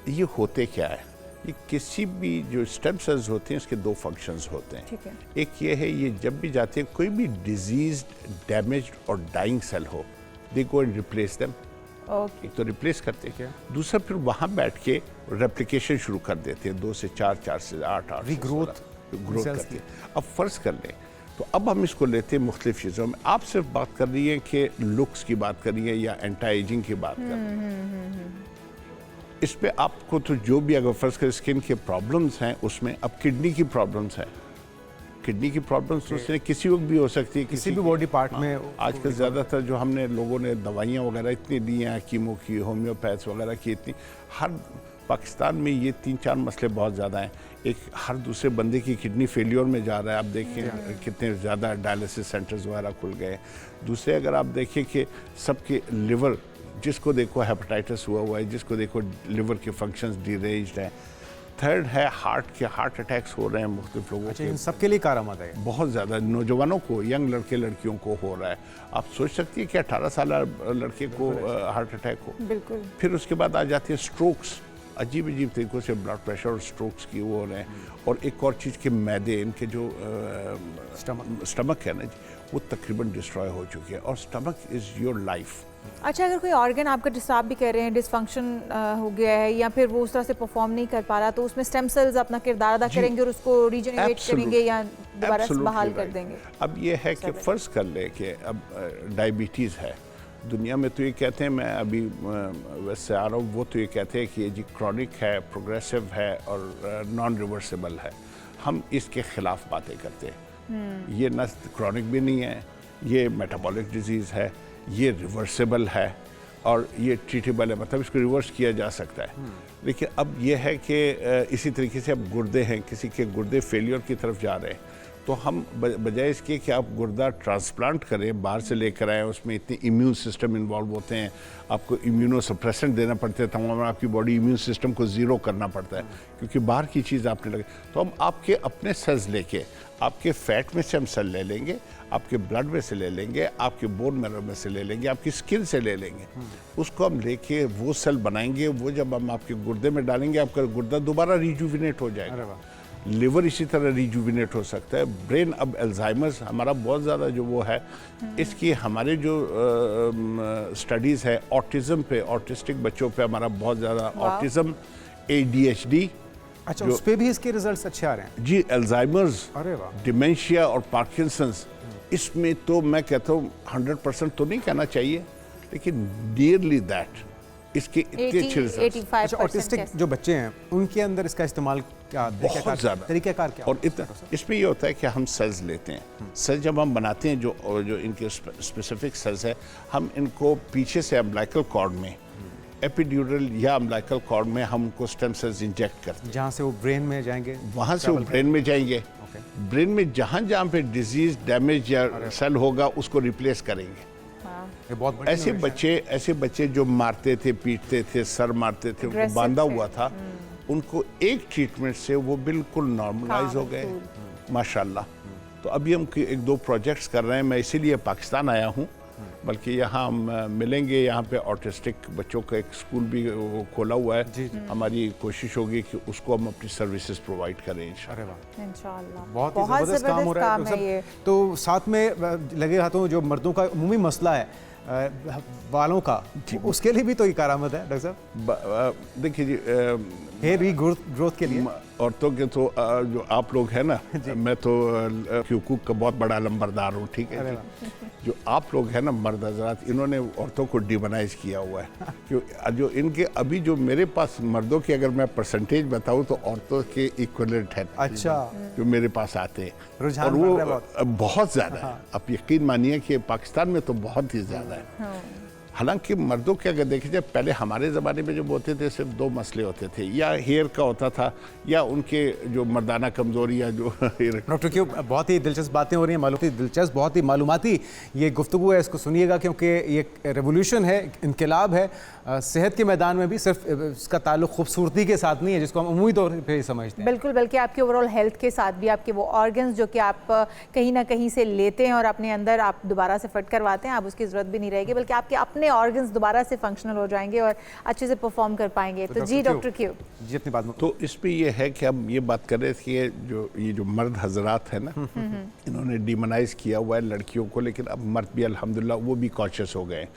ये होते क्या है, ये किसी भी जो स्टेम सेल्स होते हैं, इसके 2 फंक्शंस होते हैं। ठीक है। एक ये है, ये जब भी जाते हैं, कोई भी डिजीज्ड, डैमेज्ड और डाइंग सेल हो, दे गो एंड रिप्लेस देम। एक तो रिप्लेस करते हैं, दूसरा फिर वहाँ बैठ के रेप्लिकेशन शुरू कर देते हैं, 2 से 4, 4 से 8, 8 ग्रोथ करते हैं। अब फ़र्ज़ कर लें, तो अब हम इसको लेते हैं मुख्तलिफ चीज़ों में। आप सिर्फ बात कर रही हैं कि लुक्स की बात कर रही हैं या एंटी एजिंग की बात कर रही हैं। इस पे आपको तो जो भी अगर फर्स्ट कर स्किन के प्रॉब्लम्स हैं उसमें अब किडनी की प्रॉब्लम्स हैं, किडनी की प्रॉब्लम्स तो उसमें किसी वक्त भी हो सकती है, किसी भी बॉडी पार्ट में। आजकल ज़्यादातर जो हमने लोगों ने दवाइयाँ वगैरह इतनी दी हैं, कीमो की, होम्योपैथ्स वगैरह की, इतनी हर पाकिस्तान में ये 3-4 मसले बहुत ज़्यादा हैं। एक हर दूसरे बंदे की किडनी फेलियर में जा रहा है, आप देखें कितने ज़्यादा डायलिसिस सेंटर्स वगैरह खुल गए। दूसरे अगर आप देखें कि सबके लिवर, जिसको देखो हेपेटाइटिस हुआ है, जिसको देखो लिवर के फंक्शंस डिरेंज्ड हैं। थर्ड है हार्ट अटैक्स हो रहे हैं मुख्तलिफ लोगों अच्छा, के, इन सबके लिए कारआमद है। बहुत ज़्यादा नौजवानों को, यंग लड़के लड़कियों को हो रहा है। आप सोच सकती है कि 18 साल लड़के को हार्ट अटैक हो। बिल्कुल। फिर उसके बाद आ जाती है स्ट्रोक्स, अजीब अजीब तरीक़ों से ब्लड प्रेशर और स्ट्रोक्स की वो हो रहे हैं। और एक और चीज़ के मैदे, इनके जो स्टमक है ना जी, वो तकरीबन डिस्ट्रॉय हो चुकी है। और स्टमक इज़ योर लाइफ। अच्छा, अगर कोई ऑर्गन आपका, जिससे आप भी कह रहे हैं डिसफंक्शन हो गया है या फिर वो उस तरह से परफॉर्म नहीं कर पा रहा, तो उसमें स्टेम सेल्स अपना किरदार अदा करेंगे और उसको रीजनरेट करेंगे या दोबारा से बहाल कर देंगे। अब ये है कि फ़र्ज़ कर ले कि अब डायबिटीज़ है दुनिया में, तो ये कहते हैं, मैं अभी वैसे आ रहा हूँ, वो तो ये कहते हैं कि ये जी क्रॉनिक है, प्रोग्रेसिव है और नॉन रिवर्सिबल है। हम इसके ख़िलाफ़ बातें करते हैं। ये न क्रॉनिक भी नहीं है, ये मेटाबॉलिक डिजीज़ है, ये रिवर्सिबल है और ये ट्रीटेबल है, मतलब इसको रिवर्स किया जा सकता है। लेकिन अब ये है कि इसी तरीके से अब गुर्दे हैं, किसी के गुर्दे फेलियर की तरफ जा रहे हैं, तो हम बजाय इसके कि आप गुर्दा ट्रांसप्लांट करें, बाहर से लेकर आएँ, उसमें इतने इम्यून सिस्टम इन्वॉल्व होते हैं, आपको इम्यूनोसप्रेसेंट देना पड़ते हैं, तमाम आपकी बॉडी इम्यून सिस्टम को ज़ीरो करना पड़ता है क्योंकि बाहर की चीज़ आपने लगे। तो हम आपके अपने सेल्स लेके, आपके फैट में से हम सेल ले लेंगे, आपके ब्लड में से ले लेंगे, आपके बोन मैरो में से ले लेंगे, आपकी स्किन से ले लेंगे, उसको हम लेके वो सेल बनाएंगे। वो जब हम आपके गुर्दे में डालेंगे, आपका गुर्दा दोबारा रिजुविनेट हो जाएगा। लिवर इसी तरह रिजुविनेट हो सकता है। ब्रेन, अब अल्जाइमर्स हमारा बहुत ज़्यादा जो वो है, इसकी हमारे जो स्टडीज़ है ऑटिज़म पे, ऑटिस्टिक बच्चों पे हमारा बहुत ज़्यादा, ऑटिज़म, ADHD। अच्छा, उस पे भी इसके रिजल्ट्स अच्छे आ रहे हैं जी। अल्जाइमर्स, अरे वाह, डिमेंशिया और पार्किंसंस, इसमें तो मैं कहता हूँ 100% तो नहीं कहना चाहिए, लेकिन नियरली दैट इसके इतने अच्छे रिजल्ट्स। अच्छा, ऑटिस्टिक जो बच्चे हैं उनके अंदर इसका इस्तेमाल क्या, बहुत ज़्यादा तरीक़ाकार क्या? और इतना इसमें ये होता है कि हम सेल्स लेते हैं, सेल्स जब हम बनाते हैं, जो इनके स्पेसिफिक सेल्स है, हम इनको पीछे से अम्बिलिकल कॉर्ड में, एपिड्यूरल या अम्बिलिकल कॉर्ड में हम उनको स्टेम सेल्स इंजेक्ट करते हैं, जहाँ से वो ब्रेन में जाएंगे, वहाँ से वो ब्रेन में जाएंगे। ब्रेन में जहाँ जहाँ पे डिजीज, डैमेज या सेल होगा, उसको रिप्लेस करेंगे। ये बहुत ऐसे बच्चे जो मारते थे, पीटते थे, सर मारते थे, उनको बांधा हुआ था, उनको एक ट्रीटमेंट से वो बिल्कुल नॉर्मलाइज हो गए माशाल्लाह। तो अभी हम 1-2 प्रोजेक्ट्स कर रहे हैं, मैं इसीलिए पाकिस्तान आया हूँ, बल्कि यहाँ हम मिलेंगे। यहाँ पे ऑटिस्टिक बच्चों का एक स्कूल भी खोला हुआ है। हमारी कोशिश होगी कि उसको हम अपनी सर्विसेज प्रोवाइड करें इंशाल्लाह। बहुत ज़बरदस्त काम हो रहा है। तो साथ में लगे हाथों जो मर्दों का उमूमी मसला है बालों का, उसके लिए भी तो ये कारआमद है डॉक्टर साहब। देखिए जी, हेयर रीग्रोथ के लिए औरतों के तो जो आप लोग हैं ना, मैं तो हुकूक का बहुत बड़ा लंबरदार हूँ, ठीक है। जो आप लोग हैं ना मर्द हजरात, इन्होंने औरतों को डिमोनाइज किया हुआ है। जो इनके अभी जो मेरे पास मर्दों की अगर मैं परसेंटेज बताऊँ तो औरतों के इक्वलेंट है। अच्छा, जो मेरे पास आते हैं, रुझान और वो बहुत ज़्यादा है। आप यकीन मानिए कि पाकिस्तान में तो बहुत ही ज़्यादा है। हालांकि मर्दों के अगर देखे जाए, पहले हमारे ज़माने में जब होते थे, सिर्फ 2 मसले होते थे, या हेयर का होता था या उनके जो मर्दाना कमज़ोरी या जो डॉक्टर क्यों बहुत ही दिलचस्प बातें हो रही हैं, बहुत ही मालूमाती ये गुफ्तगू है, इसको सुनिएगा क्योंकि ये रेवोल्यूशन है, इनकलाब है सेहत के मैदान में भी। सिर्फ इसका ताल्लुक खूबसूरती के साथ नहीं है जिसको हम उम्मीद तौर पर समझते हैं, बिल्कुल, बल्कि आपके ओवरऑल हेल्थ के साथ भी, आपके वो ऑर्गन्स जो कि आप कहीं ना कहीं से लेते हैं और अपने अंदर आप दोबारा से फिट करवाते हैं, आप उसकी ज़रूरत भी नहीं रहेगी, बल्कि आपके अपने ऑर्गन्स दोबारा से फंक्शनल हो जाएंगे और अच्छे से परफॉर्म कर पाएंगे। तो जी डॉक्टर क्यू जी अपनी बात में, तो इस पे ये है कि हम ये बात कर रहे थे कि ये जो मर्द हजरात है ना, इन्होंने डिमोनाइज किया हुआ है लड़कियों को, लेकिन अब मर्द भी अल्हम्दुलिल्लाह वो भी कॉन्शियस हो गए,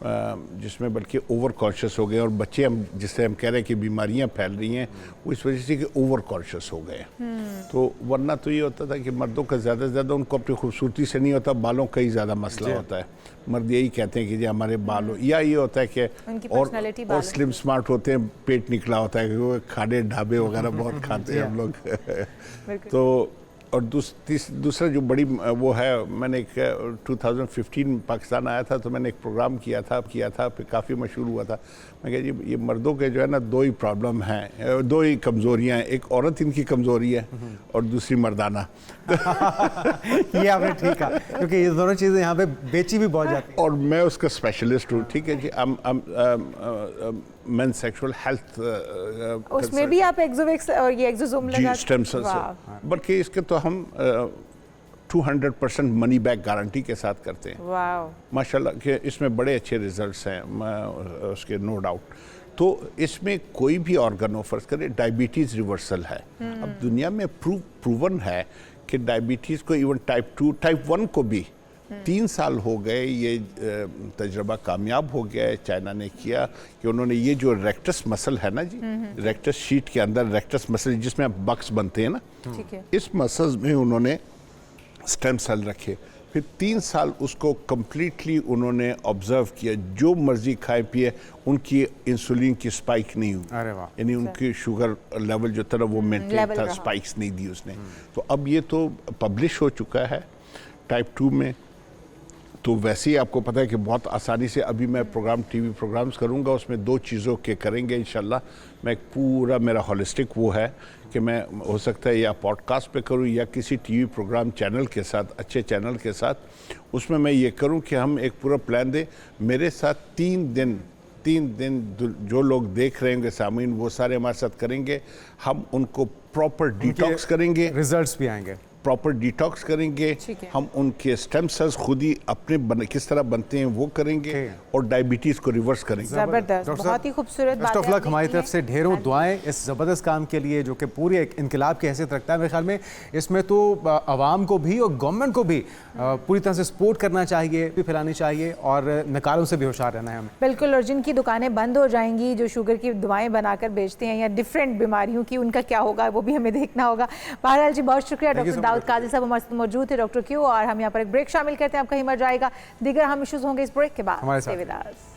जिसमें बल्कि ओवर कॉन्शियस हो गए। और बच्चे हम जिससे हम कह रहे हैं कि बीमारियां फैल रही हैं, वो इस वजह से कि ओवर कॉन्शियस हो गए। तो वरना तो ये होता था कि मर्दों का ज़्यादा से ज़्यादा उनको अपनी खूबसूरती से नहीं होता, बालों का ही ज़्यादा मसला होता है। मर्द यही कहते हैं कि जी हमारे बाल हो, या ये होता है कि उनकी और personality और बालों स्लिम स्मार्ट होते हैं, पेट निकला होता है, वो खाने ढाबे वगैरह बहुत खाते हैं हम लोग। तो और दूसरा जो बड़ी वो है, मैंने एक 2015 पाकिस्तान आया था तो मैंने एक प्रोग्राम किया था फिर काफ़ी मशहूर हुआ था। मैं कहा जी ये मर्दों के जो है ना दो ही प्रॉब्लम हैं, दो ही कमज़ोरियाँ हैं, एक औरत इनकी कमज़ोरी है और दूसरी मर्दाना। ये आपने ठीक कहा, क्योंकि ये दोनों चीज़ें यहाँ पे बेची भी बहुत जाती हैं। और मैं उसका स्पेशलिस्ट हूँ, ठीक है जी। मेन सेक्सुअल हेल्थ उसमें भी आप एक्सोविक्स और ये एक्सोसोम जी लगा स्टेम सेल्स, बल्कि इसके तो हम 200% मनी बैक गारंटी के साथ करते हैं। वाह, माशाल्लाह कि इसमें बड़े अच्छे रिजल्ट्स हैं उसके, नो डाउट। तो इसमें कोई भी ऑर्गन हो, फर्ज करें डायबिटीज़ रिवर्सल है। अब दुनिया में प्रूवन है कि डायबिटीज़ को, इवन टाइप 2 टाइप 1 को भी 3 साल हो गए, ये तजर्बा कामयाब हो गया है। चाइना ने किया कि उन्होंने ये जो रेक्टस मसल है ना जी, रेक्टस शीट के अंदर रेक्टस मसल जिसमें बक्स बनते हैं ना, ठीक है। इस मसल्स में उन्होंने स्टेम सेल रखे, फिर 3 साल उसको कम्प्लीटली उन्होंने ऑब्जर्व किया। जो मर्जी खाए पिए उनकी इंसुलिन की स्पाइक नहीं हुई, अरे वाह, यानी उनकी शुगर लेवल जो था ना वो मेंटेन लेवल था, रहा। स्पाइक्स नहीं दी उसने। तो अब ये तो पब्लिश हो चुका है टाइप 2 में। तो वैसे ही आपको पता है कि बहुत आसानी से अभी मैं प्रोग्राम, टीवी प्रोग्राम्स करूंगा, उसमें 2 चीज़ों के करेंगे इंशाल्लाह। मैं एक पूरा मेरा होलिस्टिक वो है कि मैं हो सकता है या पॉडकास्ट पे करूं या किसी टीवी प्रोग्राम चैनल के साथ, अच्छे चैनल के साथ, उसमें मैं ये करूं कि हम एक पूरा प्लान दें। मेरे साथ 3 दिन जो लोग देख रहे होंगे सामीन, वो सारे हमारे साथ करेंगे। हम उनको प्रॉपर डिटॉक्स करेंगे, रिजल्ट्स भी आएंगे, प्रॉपर डिटॉक्स करेंगे। ठीक है। हम उनके स्टेम सेल्स खुद ही अपने किस तरह बनते हैं वो करेंगे, और डायबिटीज़ को रिवर्स करेंगे। जबरदस्त, डॉक्टर बहुत ही खूबसूरत बेस्ट ऑफ बातें लक आपने हमारी की तरफ हैं। से, ढेरों दुआएं इस ज़बरदस्त काम के लिए जो कि पूरी एक इनकलाब की हैसियत रखता है। मेरे ख्याल में इसमें तो आवाम को भी और गवर्नमेंट को भी पूरी तरह से सपोर्ट करना चाहिए, भी फैलानी चाहिए, और नकारों से भी होशियार रहना है हमें। बिल्कुल, और जिनकी दुकानें बंद हो जाएंगी, जो शुगर की दवाएं बनाकर बेचते हैं या डिफरेंट बीमारियों की, उनका क्या होगा वो भी हमें देखना होगा। बहरहाल जी, बहुत शुक्रिया Thank you doctor so much, Dawood Qazi sahab हमारे साथ मौजूद थे, डॉक्टर क्यू। और हम यहाँ पर एक ब्रेक शामिल करते हैं, आप कहीं मर जाएगा। दीगर हम इश्यूज होंगे इस ब्रेक के बाद। हमारे साथ। Stay with us।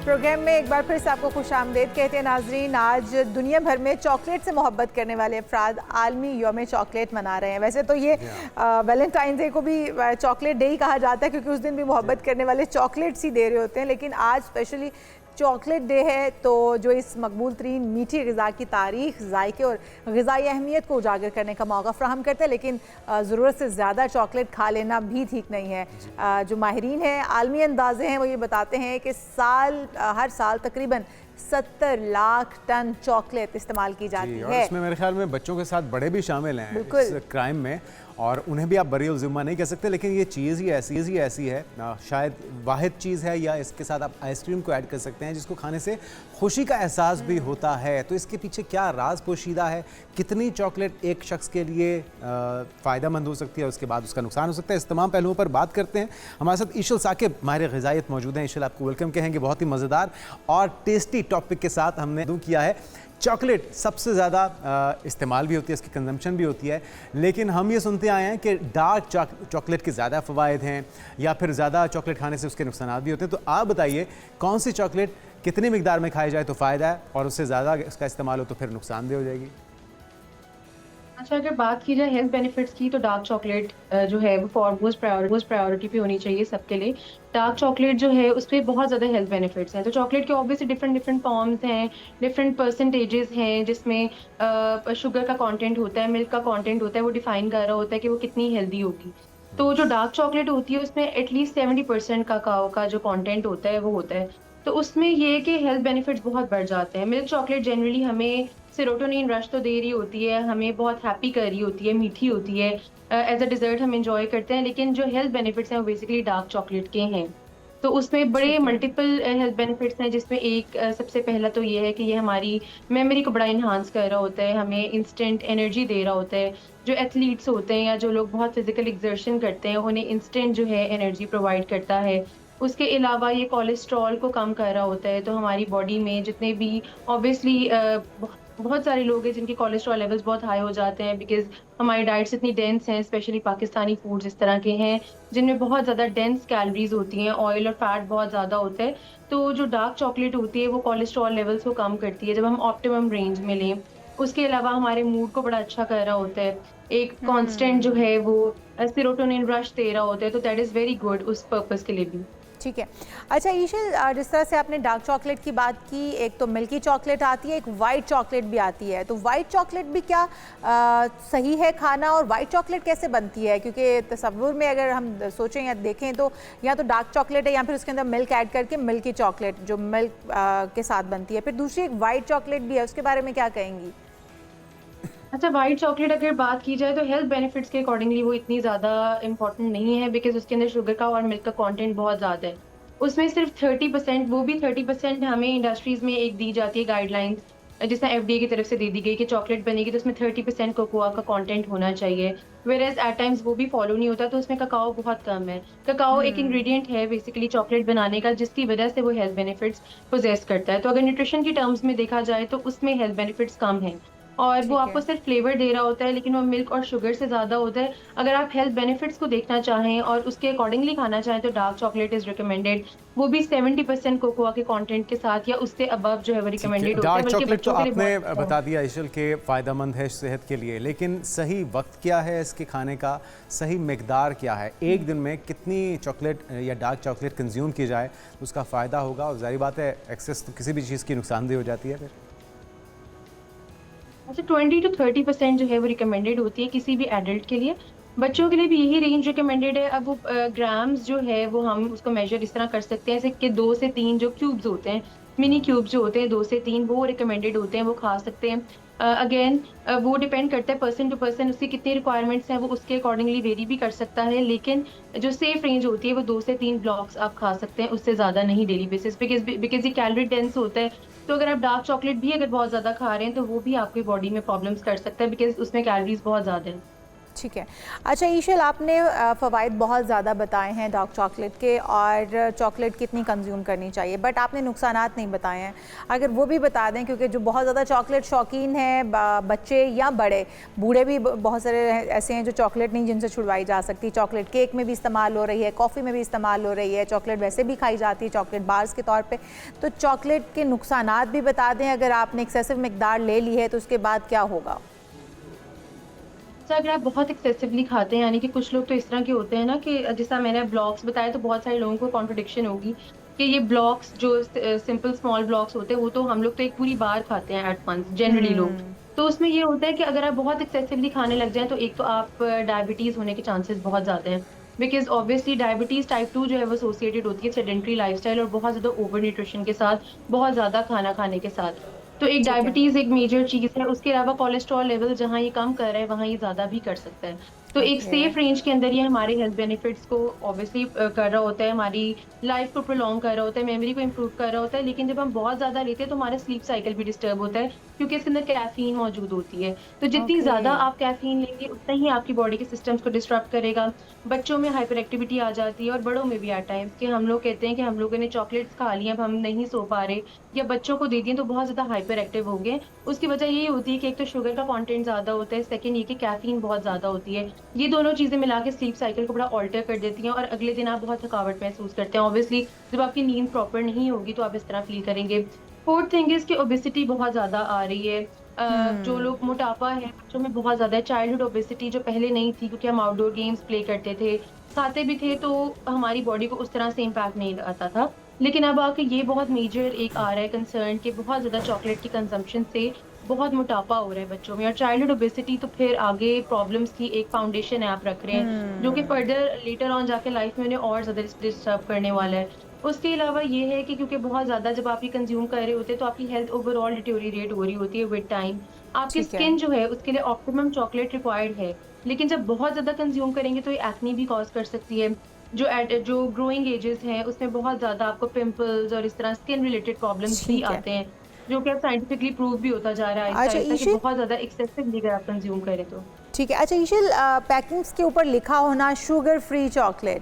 प्रोग्राम में एक बार फिर से आपको खुश आमदेद कहते हैं नाजरीन। आज दुनिया भर में चॉकलेट से मोहब्बत करने वाले अफराद आलमी यौम चॉकलेट मना रहे हैं। वैसे तो ये वैलेंटाइन डे को भी चॉकलेट डे ही कहा जाता है, क्योंकि उस दिन भी मोहब्बत करने वाले चॉकलेट्स ही दे रहे होते हैं, लेकिन आज स्पेशली चॉकलेट डे है, तो जो इस मकबूल तरीन मीठी ग़िज़ा की तारीख, जायके और ग़िज़ाई अहमियत को उजागर करने का मौका फ़राहम करता है। लेकिन ज़रूरत से ज़्यादा चॉकलेट खा लेना भी ठीक नहीं है। जो माहिरीन हैं, आलमी अंदाजे हैं, वो ये बताते हैं कि हर साल तकरीबन 70 लाख टन चॉकलेट इस्तेमाल की जाती और है। इसमें मेरे ख्याल में बच्चों के साथ बड़े भी शामिल हैं बिल्कुल। इस क्राइम में, और उन्हें भी आप बरीउल ज़िम्मा नहीं कह सकते। लेकिन ये चीज़ ही ऐसी है, शायद वाहिद चीज़ है, या इसके साथ आप आइसक्रीम को ऐड कर सकते हैं जिसको खाने से खुशी का एहसास भी होता है। तो इसके पीछे क्या राज पोशीदा है, कितनी चॉकलेट एक शख्स के लिए फ़ायदेमंद हो सकती है, उसके बाद उसका नुकसान हो सकता है, इस तमाम पहलुओं पर बात करते हैं। हमारे साथ ईशल साकिब, माहिर ग़िज़ाइयत, मौजूद हैं। ईशल, आपको वेलकम कहेंगे। बहुत ही मज़ेदार और टेस्टी टॉपिक के साथ हमने किया है। चॉकलेट सबसे ज़्यादा इस्तेमाल भी होती है, इसकी कंजम्पशन भी होती है, लेकिन हम ये सुनते आए हैं कि डार्क चॉकलेट के ज़्यादा फ़वाइद हैं, या फिर ज़्यादा चॉकलेट खाने से उसके नुकसान भी होते हैं। तो आप बताइए, कौन सी चॉकलेट कितनी मिकदार में खाई जाए तो फ़ायदा है, और उससे ज़्यादा इसका इस्तेमाल हो तो फिर नुकसानदेह हो जाएगी? अच्छा, अगर बात की जाए हेल्थ बेनिफिट्स की, तो डार्क चॉकलेट जो है वो फॉरमोस्ट प्रायोरिटी पे होनी चाहिए सबके लिए। डार्क चॉकलेट जो है उस पर बहुत ज़्यादा हेल्थ बेनिफिट्स हैं। तो चॉकलेट के ऑब्वियसली डिफरेंट फॉर्म्स हैं, डिफरेंट परसेंटेजेस हैं, जिसमें शुगर का कंटेंट होता है, मिल्क का कंटेंट होता है, वो डिफाइन कर रहा होता है कि वो कितनी हेल्दी होगी। तो जो डार्क चॉकलेट होती है उसमें एटलीस्ट 70% काकाओ का जो कंटेंट होता है वो होता है। तो उसमें ये है कि हेल्थ बेनिफिट्स बहुत बढ़ जाते हैं। मिल्क चॉकलेट जनरली हमें सेरोटोनिन रश तो दे रही होती है, हमें बहुत हैप्पी कर रही होती है, मीठी होती है, एज अ डिज़र्ट हम इंजॉय करते हैं, लेकिन जो हेल्थ बेनिफिट्स हैं वो बेसिकली डार्क चॉकलेट के हैं। तो उसमें बड़े मल्टीपल हेल्थ बेनिफिट्स हैं, जिसमें एक सबसे पहला तो ये है कि ये हमारी मेमोरी को बड़ा इन्हांस कर रहा होता है, हमें इंस्टेंट एनर्जी दे रहा होता है। जो एथलीट्स होते हैं या जो लोग बहुत फिजिकल एक्सर्शन करते हैं, उन्हें इंस्टेंट जो है एनर्जी प्रोवाइड करता है। उसके अलावा ये कोलेस्ट्रॉल को कम कर रहा होता है, तो हमारी बॉडी में जितने भी ऑब्वियसली बहुत सारे लोग हैं जिनके कोलेस्ट्रॉल लेवल्स बहुत हाई हो जाते हैं बिकॉज़ हमारी डाइट्स इतनी डेंस हैं, स्पेशली पाकिस्तानी फूड्स इस तरह के हैं, जिनमें बहुत ज़्यादा डेंस कैलोरीज़ होती हैं, ऑयल और फैट बहुत ज़्यादा होता है। तो जो डार्क चॉकलेट होती है वो कोलेस्ट्रॉल लेवल्स को कम करती है, जब हम ऑप्टिमम रेंज में लें। उसके अलावा हमारे मूड को बड़ा अच्छा कर रहा होता है। एक कांस्टेंट जो है वो सेरोटोनिन रश दे रहा होता है, तो दैट इज़ वेरी गुड उस पर्पस के लिए भी। ठीक है। अच्छा ईशल, जिस तरह से आपने डार्क चॉकलेट की बात की, एक तो मिल्की चॉकलेट आती है, एक वाइट चॉकलेट भी आती है, तो वाइट चॉकलेट भी क्या सही है खाना, और वाइट चॉकलेट कैसे बनती है? क्योंकि तस्वुर में अगर हम सोचें या देखें तो या तो डार्क चॉकलेट है या फिर उसके अंदर मिल्क ऐड करके मिल्की चॉकलेट जो मिल्क के साथ बनती है, फिर दूसरी एक वाइट चॉकलेट भी है, उसके बारे में क्या कहेंगी? अच्छा, व्हाइट चॉकलेट अगर बात की जाए तो हेल्थ बेनिफिट्स के अकॉर्डिंगली वो इतनी ज़्यादा इम्पोर्टेंट नहीं है बिकॉज़ उसके अंदर शुगर का और मिल्क का कंटेंट बहुत ज़्यादा है। उसमें सिर्फ 30%, वो भी 30% हमें इंडस्ट्रीज़ में एक दी जाती है गाइडलाइंस, जिसमें एफडीए की तरफ से दे दी गई कि चॉकलेट बनेगी तो उसमें 30% कोकोआ का कंटेंट होना चाहिए। व्हेयरएज़ एट टाइम्स वो भी फॉलो नहीं होता, तो उसमें ककाओ बहुत कम है। ककाओ एक इंग्रेडिएंट है बेसिकली चॉकलेट बनाने का, जिसकी वजह से वो हेल्थ बेनिफिट्स पोजेस करता है। तो अगर न्यूट्रिशन की टर्म्स में देखा जाए तो उसमें हेल्थ बेनिफिट्स कम हैं। और वो आपको सिर्फ फ्लेवर दे रहा होता है, लेकिन वो मिल्क और शुगर से ज़्यादा होता है। अगर आप हेल्थ बेनिफिट्स को देखना चाहें और उसके अकॉर्डिंगली खाना चाहें तो डार्क चॉकलेट इज़ रिकमेंडेड। वो भी 70% कोकोआ के कंटेंट के साथ या उससे अबव जो है वो रिकमेंडेड होता है। डार्क बल्कि चॉकलेट तो बच्चों के लिए आपने बहुत अच्छा है। बता दिया ईशल के फ़ायदेमंद है सेहत के लिए, लेकिन सही वक्त क्या है इसके खाने का, सही मिकदार क्या है? एक दिन में कितनी चॉकलेट या डार्क चॉकलेट कंज्यूम की जाए तो उसका फ़ायदा होगा? और ज़ाहिर बात है एक्सेस तो किसी भी चीज़ की नुकसानदेह हो जाती है फिर। अच्छा, 20 to 30% जो है वो रिकमेंडेड होती है किसी भी एडल्ट के लिए। बच्चों के लिए भी यही रेंज रिकमेंडेड है। अब वो ग्राम्स जो है वो हम उसको मेजर इस तरह कर सकते हैं जैसे कि 2 से 3 जो क्यूब्स होते हैं, मिनी क्यूब्स जो होते हैं 2 से 3 वो रिकमेंडेड होते हैं, वो खा सकते हैं। अगेन वो डिपेंड करता है पर्सन टू पर्सन, उसकी कितनी रिक्वायरमेंट्स हैं वो उसके अकॉर्डिंगली वेरी भी कर सकता है। लेकिन जो सेफ रेंज होती है वो 2 से 3 ब्लॉक्स आप खा सकते हैं, उससे ज़्यादा नहीं डेली बेसिस बिकॉज़ ये कैलोरी डेंस होता है। तो अगर आप डार्क चॉकलेट भी अगर बहुत ज़्यादा खा रहे हैं तो वो भी आपकी बॉडी में प्रॉब्लम्स कर सकता है बिकॉज़ उसमें कैलोरीज़ बहुत ज़्यादा हैं। ठीक है। अच्छा ईशल, आपने फ़वाइद बहुत ज़्यादा बताए हैं डार्क चॉकलेट के और चॉकलेट कितनी कंज्यूम करनी चाहिए, बट आपने नुकसानात नहीं बताए हैं। अगर वो भी बता दें, क्योंकि जो बहुत ज़्यादा चॉकलेट शौकीन हैं बच्चे या बड़े, बूढ़े भी बहुत सारे ऐसे हैं जो चॉकलेट नहीं जिनसे छुड़वाई जा सकती। चॉकलेट केक में भी इस्तेमाल हो रही है, कॉफ़ी में भी इस्तेमाल हो रही है, चॉकलेट वैसे भी खाई जाती है चॉकलेट बार्स के तौर पर। तो चॉकलेट के नुकसानात भी बता दें, अगर आपने एक्सेसिव मकदार ले ली है तो उसके बाद क्या होगा? अगर आप बहुत एक्सेसिवली खाते हैं, यानी कि कुछ लोग तो इस तरह के होते हैं ना कि जैसा मैंने ब्लॉक्स बताया, तो बहुत सारे लोगों को कॉन्ट्रडिक्शन होगी कि ये ब्लॉक्स जो सिंपल स्मॉल ब्लॉक्स होते हैं वो तो हम लोग तो एक पूरी बार खाते हैं एट वंस जनरली लोग। तो उसमें ये होता है कि अगर आप बहुत एक्सेसिवली खाने लग जाएं तो एक तो आप डायबिटीज़ होने के चांसेस बहुत ज़्यादा हैं बिकॉज ऑब्वियसली डायबिटीज़ टाइप 2 जो है वो एसोसिएटेड होती है सेडेंट्री लाइफस्टाइल और बहुत ज़्यादा ओवर न्यूट्रिशन के साथ, बहुत ज़्यादा खाना खाने के साथ। तो एक डायबिटीज़ एक मेजर चीज़ है। उसके अलावा कोलेस्ट्रॉल लेवल जहाँ ये कम कर रहा है वहाँ ये ज़्यादा भी कर सकता है। तो एक सेफ रेंज के अंदर ये हमारे हेल्थ बेनिफिट्स को ऑब्वियसली कर रहा होता है, हमारी लाइफ को प्रोलॉन्ग कर रहा होता है, मेमोरी को इम्प्रूव कर रहा होता है। लेकिन जब हम बहुत ज़्यादा लेते हैं तो हमारा स्लीप साइकिल भी डिस्टर्ब होता है क्योंकि इसके अंदर कैफीन मौजूद होती है। तो जितनी ज़्यादा आप कैफीन लेंगे उतना ही आपकी बॉडी के सिस्टम्स को डिस्टर्ब करेगा। बच्चों में हाइपर एक्टिविटी आ जाती है और बड़ों में भी एट टाइम्स कि हम लोग कहते हैं कि हम लोगों ने चॉकलेट्स खा ली, अब हम नहीं सो पा रहे, या बच्चों को दे दिए तो बहुत ज़्यादा हाइपर एक्टिव हो गए। उसकी वजह ये होती है कि एक तो शुगर का कंटेंट ज़्यादा होता है, सेकंड ये कि कैफीन बहुत ज़्यादा होती है। ये दोनों चीज़ें मिला के स्लीप साइकिल को बड़ा ऑल्टर कर देती हैं और अगले दिन आप बहुत थकावट महसूस करते हैं। ऑब्वियसली जब आपकी नींद प्रॉपर नहीं होगी तो आप इस तरह फील करेंगे। फोर्थ थिंग इज़ कि ओबेसिटी बहुत ज़्यादा आ रही है। जो लोग मोटापा है बच्चों में बहुत ज़्यादा है। चाइल्डहुड ओबेसिटी जो पहले नहीं थी क्योंकि हम आउटडोर गेम्स प्ले करते थे, खाते भी थे, तो हमारी बॉडी को उस तरह से इम्पैक्ट नहीं आता था। लेकिन अब आके ये बहुत मेजर एक आ रहा है कंसर्न कि बहुत ज़्यादा चॉकलेट की कंजम्पशन से बहुत मोटापा हो रहा है बच्चों में, और चाइल्डहुड ओबेसिटी तो फिर आगे प्रॉब्लम्स की एक फाउंडेशन है आप रख रहे हैं जो कि फर्दर लेटर ऑन जाके लाइफ में उन्हें और ज़्यादा डिस्टर्ब करने वाला है। उसके अलावा ये है कि क्योंकि बहुत ज़्यादा जब आप ये कंज्यूम कर रहे होते हैं तो आपकी हेल्थ ओवरऑल डिटोरिएट हो रही होती है विद टाइम। आपकी स्किन जो है उसके लिए ऑप्टिमम चॉकलेट रिक्वायर्ड है, लेकिन जब बहुत ज़्यादा कंज्यूम करेंगे तो ये एक्ने भी कॉज कर सकती है। जो ग्रोइंग एजेस हैं उसमें बहुत ज़्यादा आपको पिंपल्स और इस तरह स्किन रिलेटेड प्रॉब्लम्स भी आते हैं, जो कि अब साइंटिफिकली प्रूव भी होता जा रहा है आहिस्ता-आहिस्ता कि बहुत ज़्यादा एक्सेसिवली अगर आप कंज्यूम करें तो। ठीक है। अच्छा ईशिल, पैकिंग्स के ऊपर लिखा होना शुगर फ्री चॉकलेट,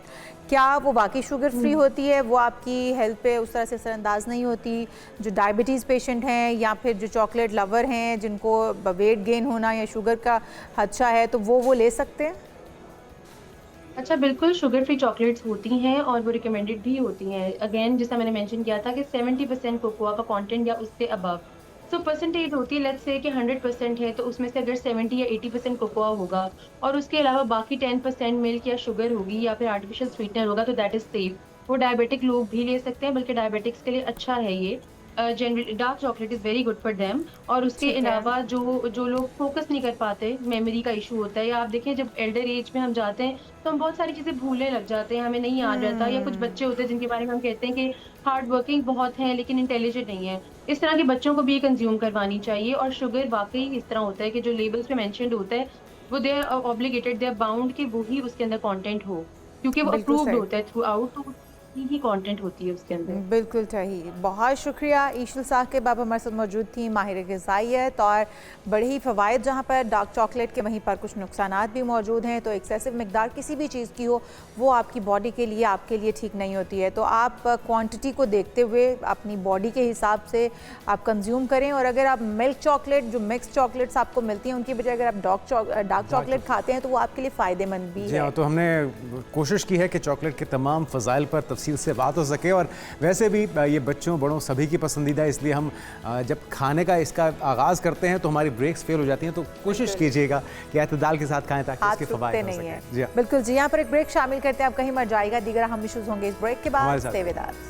क्या वो बाकी शुगर फ्री होती है? वो आपकी हेल्थ पे उस तरह से असरअंदाज नहीं होती? जो डायबिटीज़ पेशेंट हैं या फिर जो चॉकलेट लवर हैं जिनको वेट गेन होना या शुगर का खदशा है, तो वो ले सकते हैं? अच्छा, बिल्कुल शुगर फ्री चॉकलेट्स होती हैं और वो रिकमेंडेड भी होती हैं। अगेन जैसा मैंने मेंशन किया था कि 70% कोकोआ का कंटेंट या उससे अबव। सो परसेंटेज होती है, लेट्स से कि 100% है तो उसमें से अगर 70 या 80% कोकोआ होगा और उसके अलावा बाकी 10% मिल्क या शुगर होगी या फिर आर्टिफिशियल स्वीटनर होगा तो दैट इज़ सेफ। वो डायबिटिक लोग भी ले सकते हैं, बल्कि डायबिटिक्स के लिए अच्छा है ये। Generally dark chocolate is very good for them. और उसके ठीक है। अलावा जो लोग फोकस नहीं कर पाते, मेमोरी का इशू होता है, या आप देखें जब एल्डर एज में हम जाते हैं तो हम बहुत सारी चीज़ें भूलने लग जाते हैं, हमें नहीं याद रहता, या कुछ बच्चे होते हैं जिनके बारे में हम कहते हैं कि हार्ड वर्किंग बहुत हैं लेकिन इंटेलिजेंट नहीं है। इस तरह के बच्चों को भी ये कंज़्यूम करवानी चाहिए। और शुगर वाक़ई इस तरह होता है कि जो लेबल्स पे मेंशन्ड होता है, वो they are obligated, they are bound कि वही उसके अंदर कंटेंट हो, क्योंकि वो बिल्कुल अप्रूव्ड सही। होता है थ्रू आउट, तो ही कंटेंट होती है उसके अंदर। बिल्कुल सही। बहुत शुक्रिया ईशिल साकिब, आप हमारे साथ मौजूद थी, माहिर ग़िज़ाइयत। और बड़े ही फ़वाइद जहाँ पर डार्क चॉकलेट के, वहीं पर कुछ नुकसानात भी मौजूद हैं। तो एक्सेसिव मिकदार किसी भी चीज़ की हो, वो आपकी बॉडी के लिए, आपके लिए ठीक नहीं होती है। तो आप क्वांटिटी को देखते हुए अपनी बॉडी के हिसाब से आप कंज्यूम करें। और अगर आप मिल्क चॉकलेट, जो मिक्स चॉकलेट्स आपको मिलती हैं, उनकी बजाय अगर आप डार्क चॉकलेट खाते हैं तो वो आपके लिए फ़ायदेमंद भी जी है। हाँ, तो हमने कोशिश की है कि चॉकलेट के तमाम फ़ज़ाइल पर तफसील से बात हो सके। और वैसे भी ये बच्चों बड़ों सभी की पसंदीदा है, इसलिए हम जब खाने का इसका आगाज़ करते हैं तो हमारी ब्रेक्स फेल हो जाती हैं। तो कोशिश कीजिएगा कि एतदाल के साथ खाएं ताकि इसके फ़वाइद हो नहीं है। सकें। जी हाँ, बिल्कुल जी, यहाँ पर एक ब्रेक शामिल करते हैं, आप कहीं मत जाएगा, दीगर हम इश्यूज होंगे इस ब्रेक के बाद। हमारे साथ। Stay with us.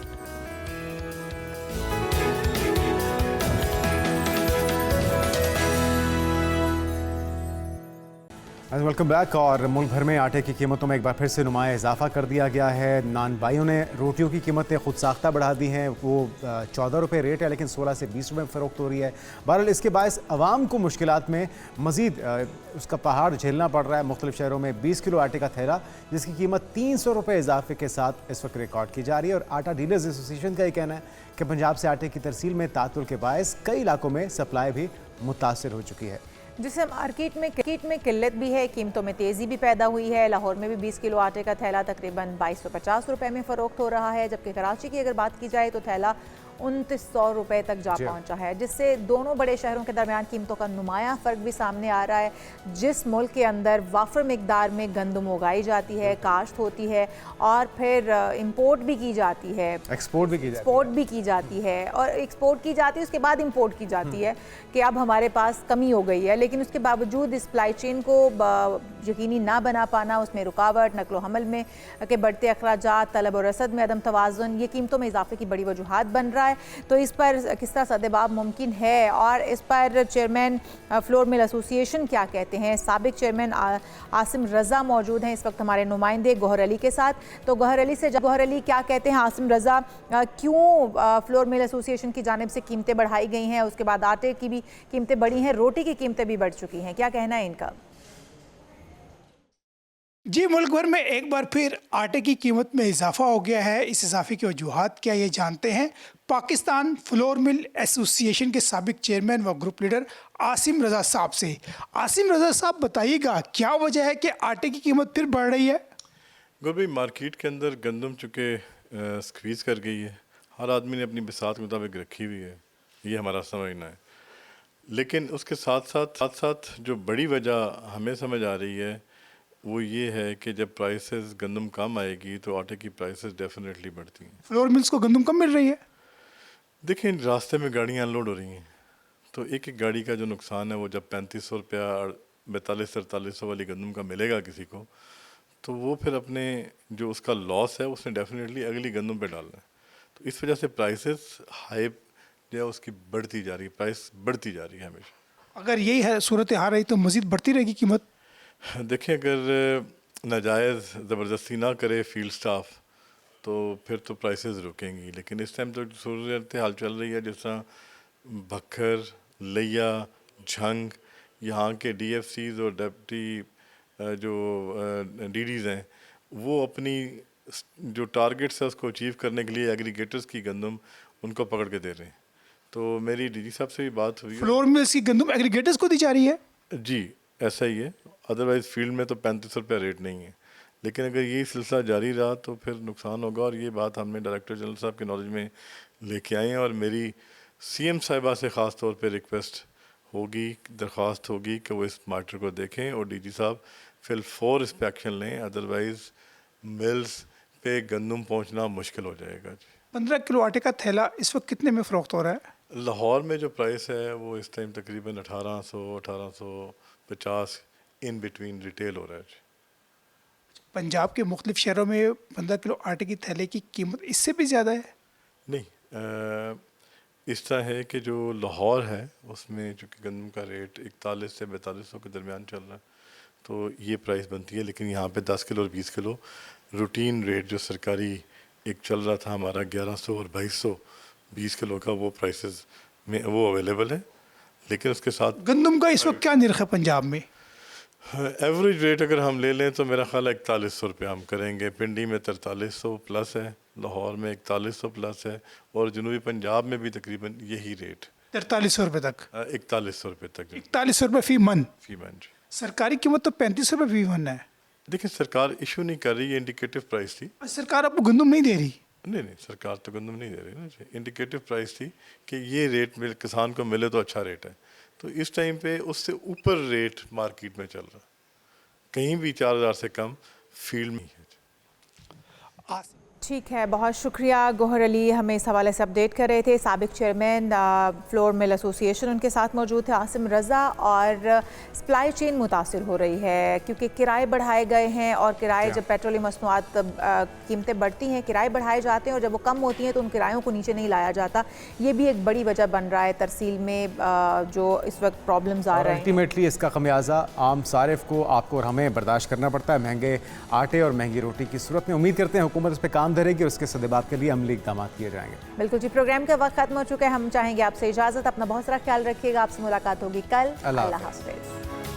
Welcome back. और मुल्क भर में आटे की कीमतों में एक बार फिर से नुमाया इजाफा कर दिया गया है। नान भाइयों ने रोटियों की कीमतें खुद साख्ता बढ़ा दी हैं। वो 14 रुपये रेट है, लेकिन 16 से 20 रुपये में फ़रोख्त हो रही है। बहरहाल इसके बायस आवाम को मुश्किलात में मज़ीद उसका पहाड़ झेलना पड़ रहा है। मुख्तलिफ शहरों में 20 किलो आटे का थैला, जिसकी कीमत 300 रुपये इजाफे के साथ इस वक्त रिकॉर्ड की जा रही है। और आटा डीलर्स एसोसिएशन का ये कहना है कि पंजाब से आटे की तरसील में तातुल के बायस कई इलाकों में सप्लाई भी मुतासर हो चुकी है, जिससे मार्केट में किल्लत भी है, कीमतों में तेज़ी भी पैदा हुई है। लाहौर में भी 20 किलो आटे का थैला तकरीबन 2250 रुपये में फ़रोख्त हो रहा है, जबकि कराची की अगर बात की जाए तो थैला 2900 रुपये तक जा पहुंचा है, जिससे दोनों बड़े शहरों के दरमियान कीमतों का नुमाया फ़र्क भी सामने आ रहा है। जिस मुल्क के अंदर वाफर मिकदार में गंदम उगाई जाती है, काश्त होती है और फिर इंपोर्ट भी की जाती है, एक्सपोर्ट भी की जाती है और एक्सपोर्ट की जाती है, उसके बाद इंपोर्ट की जाती है, कि अब हमारे पास कमी हो गई है। लेकिन उसके बावजूद इस सप्लाई चेन को यकीनी ना बना पाना, उसमें रुकावट, नकलो हमल में के बढ़ते अखराजात, तलब और रसद में अदम तवाज़ुन, ये कीमतों में इजाफे की बड़ी वजूहात बन रहा है। तो इस पर किस तरह सद्दबाब मुमकिन है और इस पर चेयरमैन फ्लोर मिल एसोसिएशन क्या कहते हैं? साबिक चेयरमैन आसिम रज़ा मौजूद हैं इस वक्त हमारे नुमाइंदे गौहर अली के साथ। तो गौहर अली क्या कहते हैं? आसिम रज़ा, क्यों फ्लोर मिल एसोसिएशन की जानिब से कीमतें बढ़ाई गई हैं? उसके बाद आटे की भी कीमतें बढ़ी हैं, रोटी की कीमतें भी बढ़ चुकी हैं, क्या कहना है इनका? जी, मुल्क भर में एक बार फिर आटे की कीमत में इजाफा हो गया है। इस इजाफे की वजूहात क्या, ये जानते हैं पाकिस्तान फ्लोर मिल एसोसिएशन के साबिक चेयरमैन व ग्रुप लीडर आसिम रज़ा साहब से। आसिम रज़ा साहब, बताइएगा क्या वजह है कि आटे की कीमत फिर बढ़ रही है? भाई, मार्केट के अंदर गंदम चूँकि स्क्वीज़ कर गई है, हर आदमी ने अपनी बिसात के मुताबिक रखी हुई है, ये हमारा समझना है। लेकिन उसके साथ साथ जो बड़ी वजह हमें समझ आ रही है वो ये है कि जब प्राइसेस गंदम कम आएगी तो आटे की प्राइसेस डेफिनेटली बढ़ती हैं। फ्लोर मिल्स को गंदम कम मिल रही है? देखिए, रास्ते में गाड़ियाँ अनलोड हो रही हैं, तो एक एक गाड़ी का जो नुकसान है वो जब 3500 रुपया 4200-4300 वाली गंदम का मिलेगा किसी को, तो वो फिर अपने जो उसका लॉस है उसने डेफिनेटली अगली गंदम पे डालना है। तो इस वजह से प्राइसेस हाइप जो है उसकी बढ़ती जा रही है, प्राइस बढ़ती जा रही है हमेशा। अगर यही है सूरत हाल रही तो मज़ीद बढ़ती रहेगी कीमत? देखिए, अगर नाजायज़ ज़बरदस्ती ना करे फील्ड स्टाफ तो फिर तो प्राइसेस रुकेंगी। लेकिन इस टाइम तो सूरत हाल चल रही है, जिस तरह भक्खर, लिया, झंग, यहाँ के DFCs और डिप्टी जो DDs हैं, वो अपनी जो टारगेट्स है उसको अचीव करने के लिए एग्रीगेटर्स की गंदम उनको पकड़ के दे रहे हैं। तो मेरी DG साहब से भी बात हुई। फ्लोर मिल्स की गंदम एग्रीगेटर्स को दी जा रही है? जी, ऐसा ही है। अदरवाइज़ फील्ड में तो 35 रुपये रेट नहीं है। लेकिन अगर ये सिलसिला जारी रहा तो फिर नुकसान होगा, और ये बात हमने डायरेक्टर जनरल साहब के नॉलेज में लेके आए हैं। और मेरी सीएम साहिबा से ख़ास तौर पे रिक्वेस्ट होगी, दरख्वास्त होगी कि वो इस मैटर को देखें और डीजी साहब फिल 4 इस पे एक्शन लें, अदरवाइज़ मिल्स पे गंदम पहुंचना मुश्किल हो जाएगा जी। 15 किलो आटे का थैला इस वक्त कितने में फ़रोख्त हो रहा है? लाहौर में जो प्राइस है वो इस टाइम तकरीबन 1850 इन बिटवीन रिटेल हो रहा है जी। पंजाब के मुख्तलिफ शहरों में 15 किलो आटे की थैले की कीमत इससे भी ज़्यादा है? नहीं, इस तरह है कि जो लाहौर है उसमें चूँकि गंदम का रेट 41 से 4200 के दरमियान चल रहा है, तो ये प्राइस बनती है। लेकिन यहाँ पे 10 किलो और 20 किलो रूटीन रेट जो सरकारी एक चल रहा था हमारा 1100 और 2200 20 किलो का, वो प्राइसेस में वो अवेलेबल है। लेकिन उसके साथ गंदम का इस वक्त क्या निर्ख है पंजाब में? एवरेज रेट अगर हम ले लें तो मेरा ख्याल है 4100 रुपये हम करेंगे। पिंडी में 4300 प्लस है, लाहौर में 4100 प्लस है, और जनूबी पंजाब में भी तकरीबन यही रेट 4300 रुपये तक, 4100 रुपये तक 4100 रुपये फी मन। जी। सरकारी कीमत तो 3500 रुपये फी मन है। देखिए सरकार इशू नहीं कर रही, ये इंडिकेटिव प्राइस थी। सरकार आपको गंदम नहीं दे रही? नहीं, सरकार तो गंदम नहीं दे रही ना जी। इंडिकेटिव प्राइस थी कि ये रेट मिल किसान को मिले तो अच्छा रेट है। तो इस टाइम पे उससे ऊपर रेट मार्केट में चल रहा, कहीं भी 4000 से कम फील्ड में है। ठीक है, बहुत शुक्रिया गौहर अली, हमें इस हवाले से अपडेट कर रहे थे। साबिक चेयरमैन फ्लोर मिल एसोसिएशन उनके साथ मौजूद थे आसिम रज़ा। और सप्लाई चेन मुतासिर हो रही है क्योंकि किराए बढ़ाए गए हैं, और किराए जब पेट्रोलियम मसनूआत कीमतें बढ़ती हैं, किराए बढ़ाए जाते हैं, और जब वो कम होती हैं तो उन किरायों को नीचे नहीं लाया जाता। ये भी एक बड़ी वजह बन रहा है तरसील में जो इस वक्त प्रॉब्लम्स आ रहे हैं। अल्टीमेटली इसका खमियाजा आम सारिफ को, आपको और हमें बर्दाश्त करना पड़ता है, महंगे आटे और महंगी रोटी की सूरत में। उम्मीद करते हैं हुकूमत इस पर काम धरेगी और उसके सद्देबात के लिए अमली इक़दाम किए जाएंगे। बिल्कुल जी, प्रोग्राम का वक्त खत्म हो चुका है। हम चाहेंगे आपसे इजाज़त, अपना बहुत सारा ख्याल रखिएगा। आपसे मुलाकात होगी कल। अल्लाह हाफ़िज़।